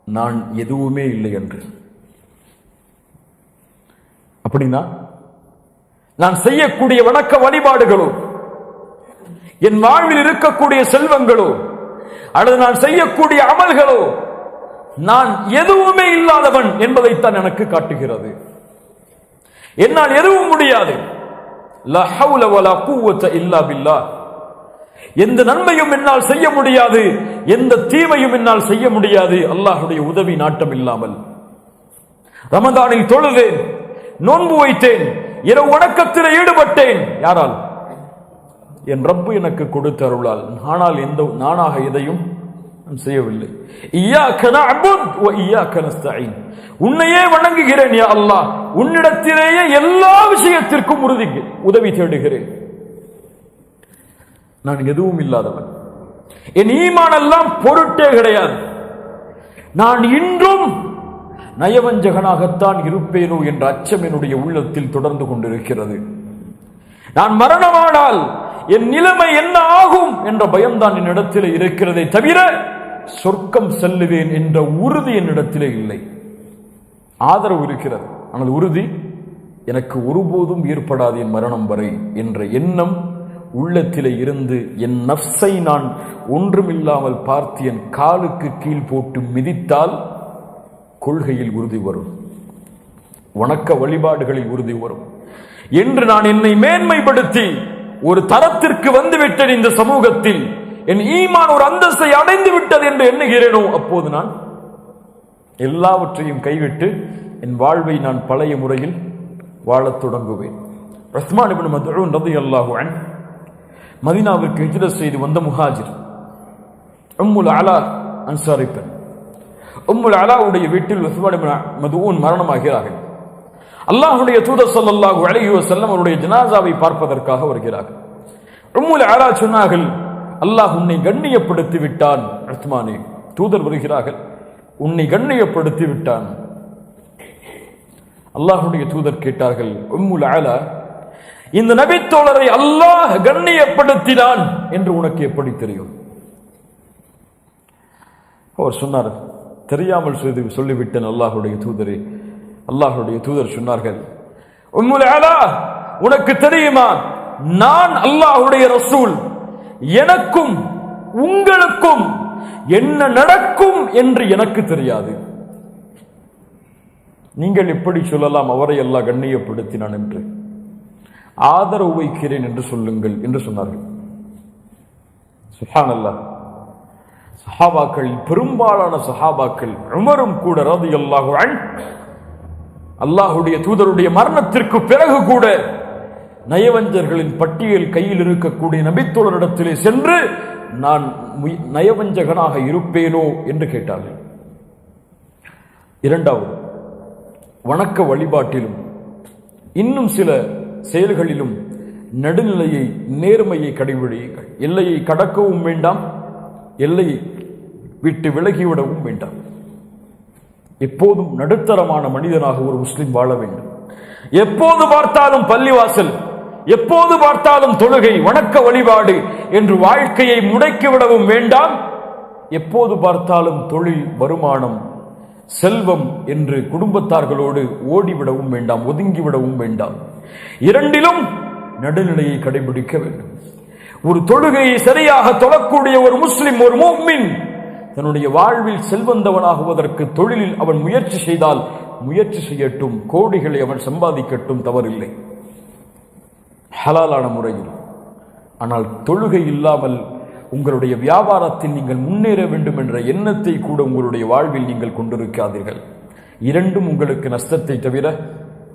நான் எதுவுமே இல்லை என்று. அப்படின்னா நான் செய்யக்கூடிய வணக்க வழிபாடுகளோ, என் வாழ்வில் இருக்கக்கூடிய செல்வங்களோ, அல்லது நான் செய்யக்கூடிய அமல்களோ நான் எதுவுமே இல்லாதவன் என்பதைத்தான் எனக்கு காட்டுகிறது. என்னால் எதுவும் முடியாது. லா ஹவுல வலா குவத இல்லா பில்லாஹ். எந்த நன்மையும் என்னால் செய்ய முடியாது, எந்த தீமையும் என்னால் செய்ய முடியாது அல்லாஹ்வுடைய உதவி நாட்டம் இல்லாமல். ரமதானில் தொழுதேன், நோன்பு வைத்தேன், இரவு வணக்கத்தில் ஈடுபட்டேன். யாரால்? என் ரப்பு எனக்கு கொடுத்த அருளால். ஆனால் நானாக எதையும் செய்யவில்லை. இய்யாக நஅபுத் வ இய்யாக நஸ்தஈன். உன்னையே வணங்குகிறேன் யா அல்லாஹ், உன்னிடத்திலேயே எல்லா விஷயத்திற்கும் உதவி தேடுகிறேன். நான் எதுவும் இல்லாதவன். என் ஈமான் எல்லாம் பொருட்டே கிடையாது. நான் இன்றும் நயவஞ்சகனாகத்தான் இருப்பேனோ என்ற அச்சம் என்னுடைய உள்ளத்தில் தொடர்ந்து கொண்டிருக்கிறது. நான் மரணமானால் என் நிலைமை என்ன ஆகும் என்ற பயம்தான் என்னிடத்திலே இருக்கிறதே தவிர சொர்க்கம் செல்லுவேன் என்ற உறுதி என்னிடத்திலே இல்லை. ஆதரவு இருக்கிறது, ஆனால் உறுதி எனக்கு ஒருபோதும் ஏற்படாது என் மரணம் வரை என்ற எண்ணம் உள்ளத்திலே இருந்து என் நஃப்ஸை நான் ஒன்றுமில்லாமல் பார்த்து என் காலுக்கு கீழ் போட்டு மிதித்தால் கொள்கையில் உறுதி வரும், வணக்க வழிபாடுகளில் உறுதி வரும் என்று நான் என்னை மேன்மைப்படுத்தி ஒரு தரத்திற்கு வந்துவிட்டேன். இந்த சமூகத்தில் என் ஈமான் ஒரு அந்தஸ்தை அடைந்து விட்டது என்று எண்ணுகிறேனோ அப்போது நான் எல்லாவற்றையும் கைவிட்டு என் வாழ்வை நான் பழைய முறையில் வாழத் தொடங்குவேன். உஸ்மான் இப்னு மத்ஊன் ரலியல்லாஹு அன்ஹு மதீனாவிற்கு ஹிஜ்ரத் செய்து வந்த முஹாஜிர். உம்முல் அலா அன்சாரி பெண். உம்முல் அலாவுடைய வீட்டில் உஸ்மான் இப்னு மத்ஊன் மரணமாகிறார்கள். அல்லாஹ்வுடைய தூதர் ஸல்லல்லாஹு அலைஹி வஸல்லம் அவருடைய ஜனாசாவை பார்ப்பதற்காக வருகிறார்கள். உம்முல் அலா சொன்னார்கள், அல்லாஹ் உன்னை கண்ணியப்படுத்தி விட்டான் உஸ்மானே. தூதர் வருகிறார்கள், உன்னை கண்ணியப்படுத்தி விட்டான். அல்லாஹ்வுடைய தூதர் கேட்டார்கள், உம்முல் அலா, இந்த நபித்தோழரை அல்லாஹ் கண்ணியப்படுத்தினான் என்று உனக்கு எப்படி தெரியும்? அவர் சொன்னார், தெரியாமல் சொல்லிவிட்டேன் அல்லாஹ்வுடைய தூதரே. அல்லாஹ்வுடைய தூதர் சொன்னார்கள், உம்முல் அலா, உனக்கு தெரியுமா, நான் அல்லாஹ்வுடைய ரசூல், எனக்கும் உங்களுக்கும் என்ன நடக்கும் என்று எனக்கு தெரியாது. நீங்கள் எப்படி சொல்லலாம் அவரை அல்லாஹ் கண்ணியப்படுத்தினான் என்று? ஆதரவு வைக்கிறேன் என்று சொல்லுங்கள் என்று சொன்னார்கள். சுப்ஹானல்லாஹ். சஹாபாக்கள், பெரும்பாலான சஹாபாக்கள், உமரும் கூட ரலியல்லாஹு அன்ஹு, அல்லாஹ்வுடைய தூதருடைய மரணத்திற்கு பிறகு கூட நயவஞ்சர்களின் பட்டியல் கையில் இருக்கக்கூடிய நபித்தோழரிடத்திலே சென்று நான் நயவஞ்சகனாக இருப்பேனோ என்று கேட்டார்கள். இரண்டாவது, வணக்க வழிபாட்டிலும் இன்னும் சில செயல்களிலும் நடுநிலையை, நேர்மையை கடைபிடியுங்கள். எல்லையை கடக்கவும் வேண்டாம், எல்லையை விட்டு விலகிவிடவும் வேண்டாம். எப்போதும் நடுத்தரமான மனிதனாக ஒரு முஸ்லிம் வாழ வேண்டும். எப்போது பார்த்தாலும் பள்ளிவாசல், எப்போது பார்த்தாலும் தொழுகை, வணக்க வழிபாடு என்று வாழ்க்கையை முடக்கிவிடவும் வேண்டாம். எப்போது பார்த்தாலும் தொழில், வருமானம், செல்வம் என்று குடும்பத்தார்களோடு ஓடிவிடவும் வேண்டாம், ஒதுங்கிவிடவும் வேண்டாம். இரண்டிலும் நடுநிலையை கடைபிடிக்க வேண்டும். ஒரு தொழுகையை சரியாக தொழக்கூடிய ஒரு முஸ்லிம், ஒரு முஃமின் தன்னுடைய வாழ்வில் செல்வந்தவனாகுவதற்கு தொழிலில் அவன் முயற்சி செய்தால் முயற்சி செய்யட்டும், கோடிகளை அவன் சம்பாதிக்கட்டும், தவறில்லை, ஹலாலான முறையில். ஆனால் தொழுகை இல்லாமல் உங்களுடைய வியாபாரத்தில் நீங்கள் முன்னேற வேண்டும் என்ற எண்ணத்தை கூட உங்களுடைய வாழ்வில் நீங்கள் கொண்டிருக்காதீர்கள். இரண்டும் உங்களுக்கு நஷ்டத்தை தவிர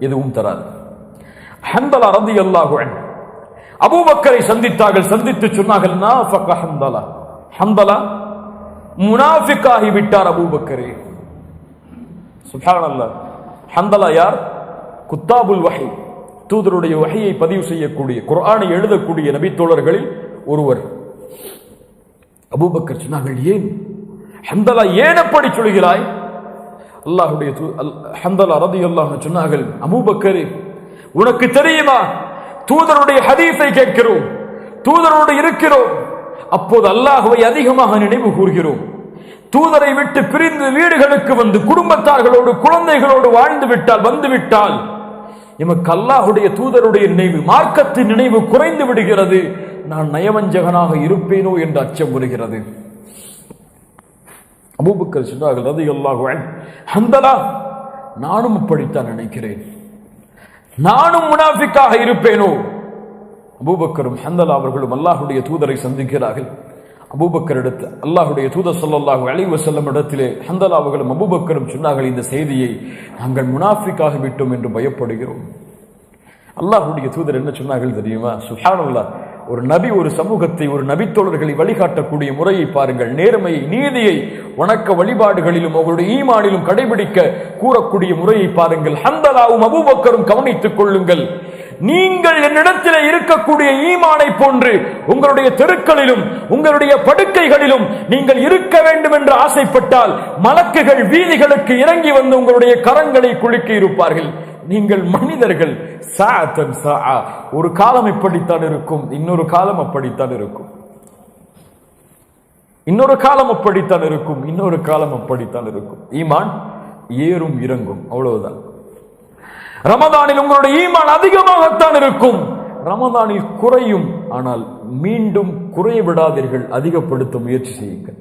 எதுவும் தராது. ஹந்தலா ரலியல்லாஹு அன்ஹு அபூபக்கரை சந்தித்தார்கள். சந்தித்து சொன்னார்கள், நாஃபக ஹந்தலா, ஹந்தலா முனாஃபிக்காகி விட்டார் அபூபக்கரே. சுப்ஹானல்லாஹ். ஹந்தலா யார்? குத்தாபுல் வஹி, தூதருடைய வஹியை பதிவு செய்யக்கூடிய, குர்ஆனை எழுதக்கூடிய நபித்தோழர்களில் ஒருவர். அபூபக்கர் சொன்னார்கள், ஏன் ஹந்தலா, ஏன் அப்படி சொல்கிறாய்? அல்லாஹ்வுடைய ஹந்தலா ரலியல்லாஹு அன்ஹு சொன்னார்கள், அபூபக்கரே, உனக்கு தெரியுமா, தூதருடைய ஹதீஸை கேட்கிறோம், தூதரோடு இருக்கிறோம், அப்போது அல்லாஹ்வை அதிகமாக நினைவு கூறுகிறோம். தூதரை விட்டு பிரிந்து வீடுகளுக்கு வந்து குடும்பத்தார்களோடு, குழந்தைகளோடு வாழ்ந்து விட்டால், வந்துவிட்டால் எமக்கு அல்லாஹ்வுடைய தூதருடைய நினைவு, மார்க்கத்தின் நினைவு குறைந்து விடுகிறது. நான் நயவஞ்சகனாக இருப்பேனோ என்ற அச்சம் வருகிறது. அபூபக்கர் சொன்னார்கள் ரலியல்லாஹு அன்ஹு, ஹந்தலா, நானும் அப்படித்தான் நினைக்கிறேன், நானும் முனாஃபிக்காக இருப்பேனோ? அபூபக்கரும் ஹந்தலா அவர்களும் அல்லாஹ்வுடைய தூதரை சந்திக்கிறார்கள். அபூபக்கர் இடத்து அல்லாஹ்வுடைய தூதர் ஸல்லல்லாஹு அலைஹி வஸல்லம் இடத்திலே ஹந்தலா அவர்களும் அபூபக்கரும் சொன்னார்கள், இந்த செய்தியை, நாங்கள் முனாஃபிக்காக விட்டோம் என்று பயப்படுகிறோம். அல்லாஹ்வுடைய தூதர் என்ன சொன்னார்கள் தெரியுமா? சுப்ஹானல்லாஹ். ஒரு நபி ஒரு சமூகத்தை, ஒரு நபித்தோழர்களை வழிகாட்டக்கூடிய முறையை பாருங்கள். நேர்மையை, நீதியை வணக்க வழிபாடுகளிலும் அவர்களுடைய ஈமானிலும் கடைபிடிக்க கூறக்கூடிய முறையை பாருங்கள். ஹந்தலாவும் அபூபக்கரும் கவனித்துக் கொள்ளுங்கள். நீங்கள் என்னிடத்தில் இருக்கக்கூடிய ஈமானை போன்று உங்களுடைய தெருக்களிலும் உங்களுடைய படுக்கைகளிலும் நீங்கள் இருக்க வேண்டும் என்று ஆசைப்பட்டால் மலக்குகள் வீதிகளுக்கு இறங்கி வந்து உங்களுடைய கரங்களை குலுக்க இருப்பார்கள். நீங்கள் மனிதர்கள், சாஅத்தன் சாஅ, ஒரு காலம் இப்படித்தான் இருக்கும், இன்னொரு காலம் அப்படித்தான் இருக்கும், இன்னொரு காலம் அப்படித்தான் இருக்கும், இன்னொரு காலம் அப்படித்தான் இருக்கும். ஈமான் ஏறும் இறங்கும், அவ்வளவுதான். ரமதானில் உங்களுடைய ஈமான் அதிகமாகத்தான் இருக்கும், ரமதானில் குறையும். ஆனால் மீண்டும் குறைய விடாதீர்கள், அதிகப்படுத்த முயற்சி செய்யுங்கள்.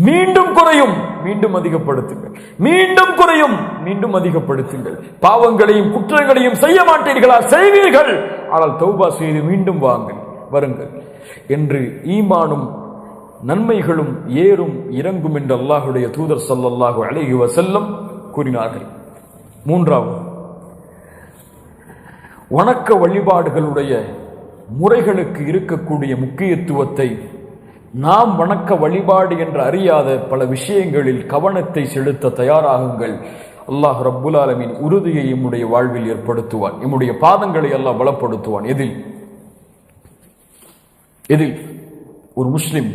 மீண்டும் குறையும், மீண்டும் அதிகப்படுத்துங்கள், மீண்டும் குறையும், மீண்டும் அதிகப்படுத்துங்கள். பாவங்களையும் குற்றங்களையும் செய்ய மாட்டீர்களா? செய்வீர்கள். ஆனால் தௌபா செய்து மீண்டும் வாருங்கள் என்று ஈமானும் நன்மைகளும் ஏறும் இறங்கும் என்று அல்லாஹுடைய தூதர் ஸல்லல்லாஹு அலைஹி வஸல்லம் கூறினார்கள். மூன்றாவது, வணக்க வழிபாடுகளுடைய முறைகளுக்கு இருக்கக்கூடிய முக்கியத்துவத்தை நாம் வணக்க வழிபாடு என்று அறியாத பல விஷயங்களில் கவனத்தை செலுத்த தயாராகுங்கள். அல்லாஹ் ரப்புல் ஆலமீன் உறுதியை எம்முடைய வாழ்வில் ஏற்படுத்துவான். எம்முடைய பாதங்களை அல்லாஹ் பலப்படுத்துவான். எதில் ஒரு முஸ்லிம்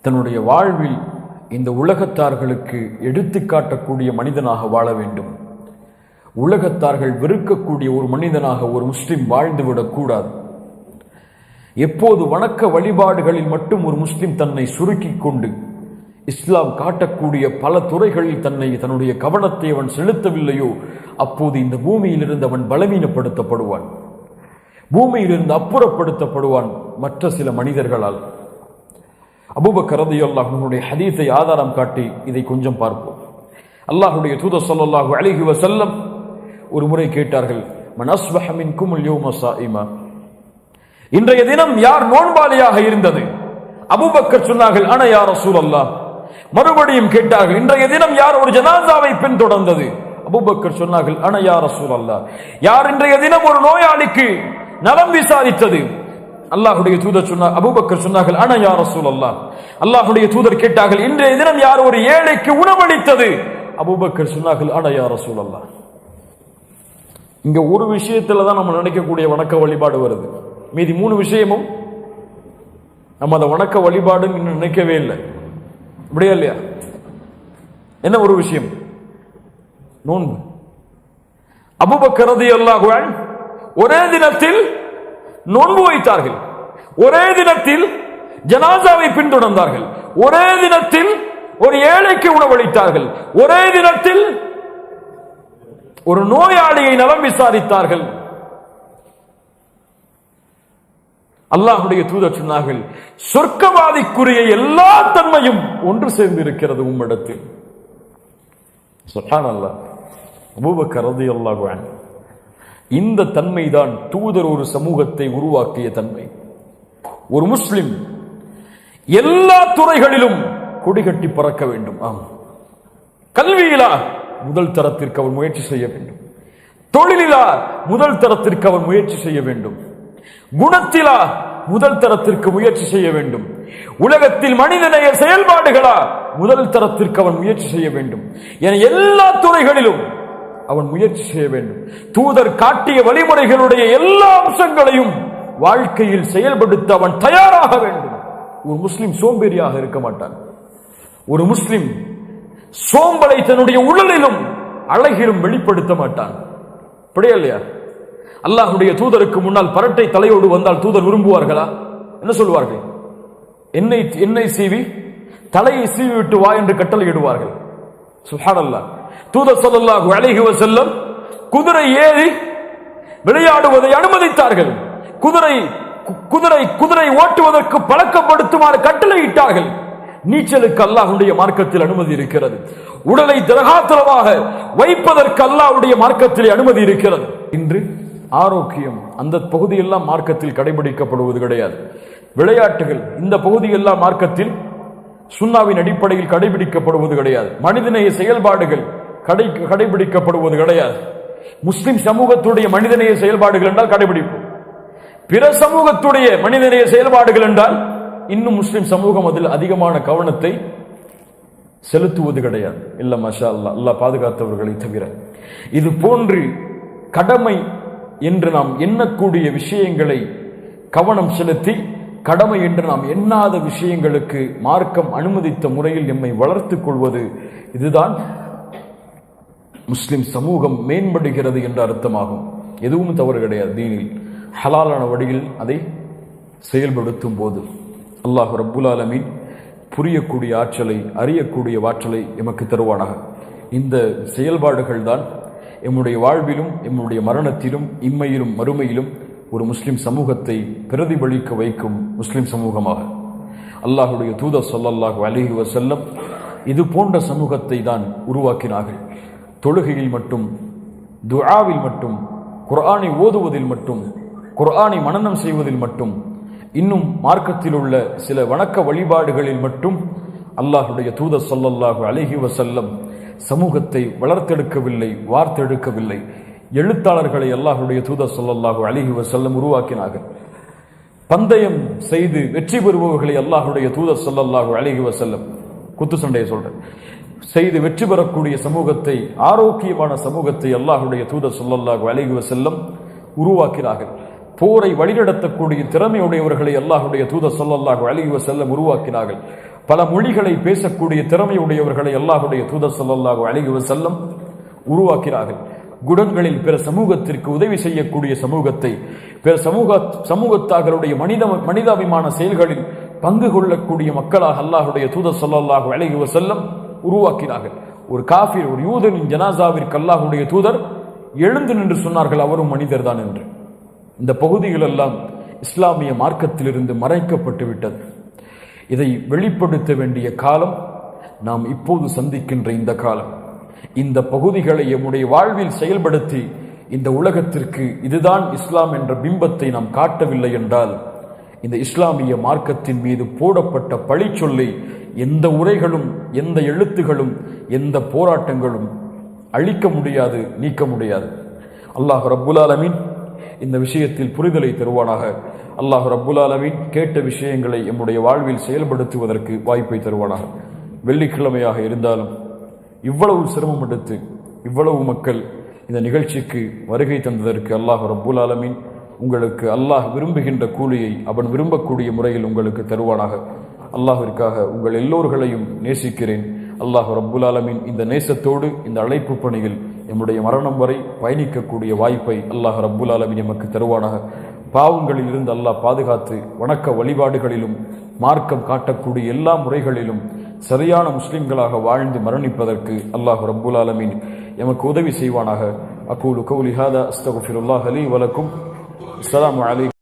தன்னுடைய வாழ்வில் இந்த உலகத்தார்களுக்கு எடுத்து காட்டக்கூடிய மனிதனாக வாழ வேண்டும். உலகத்தார்கள் வெறுக்கக்கூடிய ஒரு மனிதனாக ஒரு முஸ்லிம் வாழ்ந்துவிடக் கூடாது. எப்போது வணக்க வழிபாடுகளில் மட்டும் ஒரு முஸ்லிம் தன்னை சுருக்கிக் கொண்டு இஸ்லாம் காட்டக்கூடிய பல துறைகளில் தன்னுடைய கவனத்தை அவன் செலுத்தவில்லையோ அப்போது இந்த பூமியிலிருந்து அவன் பலவீனப்படுத்தப்படுவான், பூமியிலிருந்து அப்புறப்படுத்தப்படுவான் மற்ற சில மனிதர்களால். அபூபக்கர் ரலியல்லாஹு அன்ஹுடைய ஹதீஸை ஆதாரம் காட்டி இதை கொஞ்சம் பார்ப்போம். அல்லாஹ்வுடைய தூதர் ஸல்லல்லாஹு அலைஹி வஸல்லம் ஒரு முறை கேட்டார்கள், மன் அஸ்பஹ மின்குமுல் யௌம ஸாயிமா, இன்றைய தினம் யார் நோன்பாளியாக இருந்தது? அபூபக்கர் சொன்னார்கள், அன யா ரசூலல்லாஹ். மறுபடியும் கேட்டார்கள், இன்றைய தினம் யார் ஒரு ஜனாசாவை பின்தொடர்ந்தது? அபூபக்கர் சொன்னார்கள், அன யா ரசூலல்லாஹ். யார் இன்றைய தினம் ஒரு நோயாளிக்கு நலம் விசாரித்தது? அல்லாஹ்வுடைய தூதர் சொன்னார், அபூபக்கர் சொன்னார்கள், அன யா ரசூலல்லாஹ். அல்லாஹ்வுடைய தூதர் கேட்டார்கள், இன்றைய தினம் யார் ஒரு ஏழைக்கு உணவளித்தது? அபூபக்கர் சொன்னார்கள், அன யா ரசூலல்லாஹ். இங்க ஒரு விஷயத்துல தான் நம்ம நினைக்கக்கூடிய வணக்க வழிபாடு வருது. மீதி மூணு விஷயமும் நம்ம அதை வணக்க வழிபாடுன்னு இன்னும் நினைக்கவே இல்லை. அப்படியா இல்லையா? என்ன ஒரு விஷயம்? நோன்பு. அபூபக்கர் ரலியல்லாஹு அன்ஹு ஒரே தினத்தில் நோன்பு வைத்தார்கள், ஒரே தினத்தில் ஜனாசாவை பின்தொடர்ந்தார்கள், ஒரே தினத்தில் ஒரு ஏழைக்கு உணவளித்தார்கள், ஒரே தினத்தில் ஒரு நோயாளியை நலம் விசாரித்தார்கள். அல்லாஹ்வுடைய தூதர் சொன்னார்கள், சொர்க்கவாதிக்குரிய எல்லா தன்மையும் ஒன்று சேர்ந்து இருக்கிறது உம்மிடத்தில். சுப்ஹானல்லாஹ். அபூபக்கர் ரலியல்லாஹு அன்ஹு இந்த தன்மைதான் தூதர் ஒரு சமூகத்தை உருவாக்கிய தன்மை. ஒரு முஸ்லிம் எல்லா துறைகளிலும் கொடிகட்டி பறக்க வேண்டும். ஆம், கல்வியிலா முதல் தரத்திற்கு அவர் முயற்சி செய்ய வேண்டும், தொழிலிலா முதல் தரத்திற்கு அவர் முயற்சி செய்ய வேண்டும், குணத்திலா முதல் தரத்திற்கு முயற்சி செய்ய வேண்டும், உலகத்தில் மனிதநேய செயல்பாடுகளா முதல் தரத்திற்கு அவன் முயற்சி செய்ய வேண்டும் என எல்லா துறைகளிலும் அவன் முயற்சி செய்ய வேண்டும். தூதர் காட்டிய வழிமுறைகளுடைய எல்லா அம்சங்களையும் வாழ்க்கையில் செயல்படுத்த அவன் தயாராக வேண்டும். ஒரு முஸ்லிம் சோம்பேறியாக இருக்க மாட்டான். ஒரு முஸ்லிம் சோம்பலை தன்னுடைய உடலிலும் அழகிலும் வெளிப்படுத்த மாட்டான். அப்படியா இல்லையா? அல்லாஹ்வுடைய தூதருக்கு முன்னால் பரட்டை தலையோடு வந்தால் தூதர் விரும்புவார்களா? என்ன சொல்வார்கள்? எண்ணெய் சீவி தலையை சீவி விட்டு வா என்று கட்டளை இடுவார்கள். சுப்ஹானல்லாஹ். தூதர் ஸல்லல்லாஹு அலைஹி வஸல்லம் குதிரை ஏறி விளையாடுவதை அனுமதித்தார்கள். குதிரை ஓட்டுவதற்கு பழக்கப்படுத்துமாறு கட்டளையிட்டார்கள். நீச்சலுக்கு அல்லாஹ்வுடைய மார்க்கத்தில் அனுமதி இருக்கிறது. உடலை திரகாத்திரமாக வைப்பதற்கு அல்லாஹ்வுடைய மார்க்கத்தில் அனுமதி இருக்கிறது. இன்று ஆரோக்கியம் அந்த பகுதியெல்லாம் மார்க்கத்தில் கடைபிடிக்கப்படுவது கிடையாது. விளையாட்டுகள் இந்த பகுதியெல்லாம் மார்க்கத்தில் சுன்னாவின் அடிப்படையில் கடைபிடிக்கப்படுவது கிடையாது. மனிதநேய செயல்பாடுகள் கடைபிடிக்கப்படுவது கிடையாது. முஸ்லிம் சமூகத்துடைய மனிதநேய செயல்பாடுகள் என்றால் கடைபிடிப்போம். பிற சமூகத்துடைய மனிதநேய செயல்பாடுகள் என்றால் இன்னும் முஸ்லிம் சமூகம் அதில் அதிகமான கவனத்தை செலுத்துவது கிடையாது. இல்ல மாஷா அல்லாஹ், அல்லாஹ் பாதுகாத்தவர்களை தவிர. இது போன்று கடமை என்று நாம் எண்ணக்கூடிய விஷயங்களை கவனம் செலுத்தி கடமை என்று நாம் எண்ணாத விஷயங்களுக்கு மார்க்கம் அனுமதித்த முறையில் எம்மை வளர்த்துக் கொள்வது, இதுதான் முஸ்லிம் சமூகம் மேம்படுகிறது என்ற அர்த்தமாகும். எதுவும் தவறு கிடையாது. தீனில் ஹலாலான வழியில் அதை செயல்படுத்தும் போது அல்லாஹ் ரப்புல் ஆலமீன் புரியக்கூடிய ஆற்றலை, அறியக்கூடிய ஆற்றலை எமக்கு தருவானாக. இந்த செயல்பாடுகள் தான் எம்முடைய வாழ்விலும் எம்முடைய மரணத்திலும் இம்மையிலும் மறுமையிலும் ஒரு முஸ்லிம் சமூகத்தை பிரதிபலிக்க வைக்கும் முஸ்லிம் சமூகமாக. அல்லாஹ்வுடைய தூதர் ஸல்லல்லாஹு அலைஹி வஸல்லம் இது போன்ற சமூகத்தை தான் உருவாக்கினார்கள். தொழுகையில் மட்டும், துஆவில் மட்டும், குர்ஆனை ஓதுவதில் மட்டும், குர்ஆனை மனனம் செய்வதில் மட்டும் இன்னும் மார்க்கத்தில் உள்ள சில வணக்க வழிபாடுகளில் மட்டும் அல்லாஹுடைய தூதர் ஸல்லல்லாஹு அலைஹி வஸல்லம் சமூகத்தை வளர்த்தெடுக்கவில்லை, வார்த்தெடுக்கவில்லை. எழுத்தாளர்களை அல்லாஹுடைய தூதர் ஸல்லல்லாஹு அலைஹி வஸல்லம் உருவாக்கினார்கள். பந்தயம் செய்து வெற்றி பெறுபவர்களை அல்லாஹுடைய தூதர் ஸல்லல்லாஹு அலைஹி வஸல்லம், குத்து சண்டையை சொல்றேன், செய்து வெற்றி பெறக்கூடிய சமூகத்தை, ஆரோக்கியமான சமூகத்தை அல்லாஹுடைய தூதர் ஸல்லல்லாஹு அலைஹி வஸல்லம் உருவாக்கினார்கள். போரை வழிநடத்தக்கூடிய திறமையுடையவர்களை அல்லாஹுடைய தூதர் ஸல்லல்லாஹு அலைஹி வஸல்லம் உருவாக்கினார்கள். பல மொழிகளை பேசக்கூடிய திறமையுடையவர்களை அல்லாஹுடைய தூதர் ஸல்லல்லாஹு அலைஹி வஸல்லம் உருவாக்கினார்கள். குணங்களில் பிற சமூகத்திற்கு உதவி செய்யக்கூடிய சமூகத்தை, பிற சமூகத்தார்களுடைய மனிதாபிமான செயல்களில் பங்கு கொள்ளக்கூடிய மக்களாக அல்லாஹுடைய தூதர் ஸல்லல்லாஹு அலைஹி வஸல்லம் உருவாக்கினார்கள். ஒரு காஃபிர், ஒரு யூதனின் ஜனாசாவிற்கு அல்லாஹுடைய தூதர் எழுந்து நின்று சொன்னார்கள், அவரும் மனிதர் தான் என்று. இந்த பகுதிகள் எல்லாம் இஸ்லாமிய மார்க்கத்திலிருந்து மறைக்கப்பட்டு விட்டது. இதை வெளிப்படுத்த வேண்டிய காலம் நாம் இப்போது சந்திக்கின்ற இந்த காலம். இந்த பகுதிகளை எம்முடைய வாழ்வில் செயல்படுத்தி இந்த உலகத்திற்கு இதுதான் இஸ்லாம் என்ற பிம்பத்தை நாம் காட்டவில்லை என்றால், இந்த இஸ்லாமிய மார்க்கத்தின் மீது போடப்பட்ட பழிச்சொல்லை எந்த உரைகளும், எந்த எழுத்துகளும், எந்த போராட்டங்களும் அழிக்க முடியாது, நீக்க முடியாது. அல்லாஹ் ரப்புல் ஆலமீன் இந்த விஷயத்தில் புரிதலை தருவானாக. அல்லாஹ் ரப்புல் ஆலமீன் கேட்ட விஷயங்களை எம்முடைய வாழ்வில் செயல்படுத்துவதற்கு வாய்ப்பை தருவானாக. வெள்ளிக்கிழமையாக இருந்தாலும் இவ்வளவு சிரமம் எடுத்து இவ்வளவு மக்கள் இந்த நிகழ்ச்சிக்கு வருகை தந்ததற்கு அல்லாஹ் ரப்புல் ஆலமீன் உங்களுக்கு அல்லாஹ் விரும்புகின்ற கூலியை அவன் விரும்பக்கூடிய முறையில் உங்களுக்கு தருவானாக. அல்லாஹ்விற்காக உங்கள் எல்லோர்களையும் நேசிக்கிறேன். அல்லாஹ் ரப்புல் ஆலமீன் இந்த நேசத்தோடு இந்த அழைப்பு பணியில் நம்முடைய மரணம் வரை பயணிக்கக்கூடிய வாய்ப்பை அல்லாஹ் ரப்புல் ஆலமீன் எமக்கு தருவானாக. பாவங்களில் இருந்து அல்லாஹ் பாதுகாத்து வணக்க வழிபாடுகளிலும் மார்க்கம் காட்டக்கூடிய எல்லா முறைகளிலும் சரியான முஸ்லிம்களாக வாழ்ந்து மரணிப்பதற்கு அல்லாஹ் ரப்புல் ஆலமீன் எமக்கு உதவி செய்வானாக. அகூலு கௌலி ஹாதா அஸ்தக்ஃபிருல்லாஹ் லீ வலக்கும். அஸ்ஸலாமு அலைக்கும்.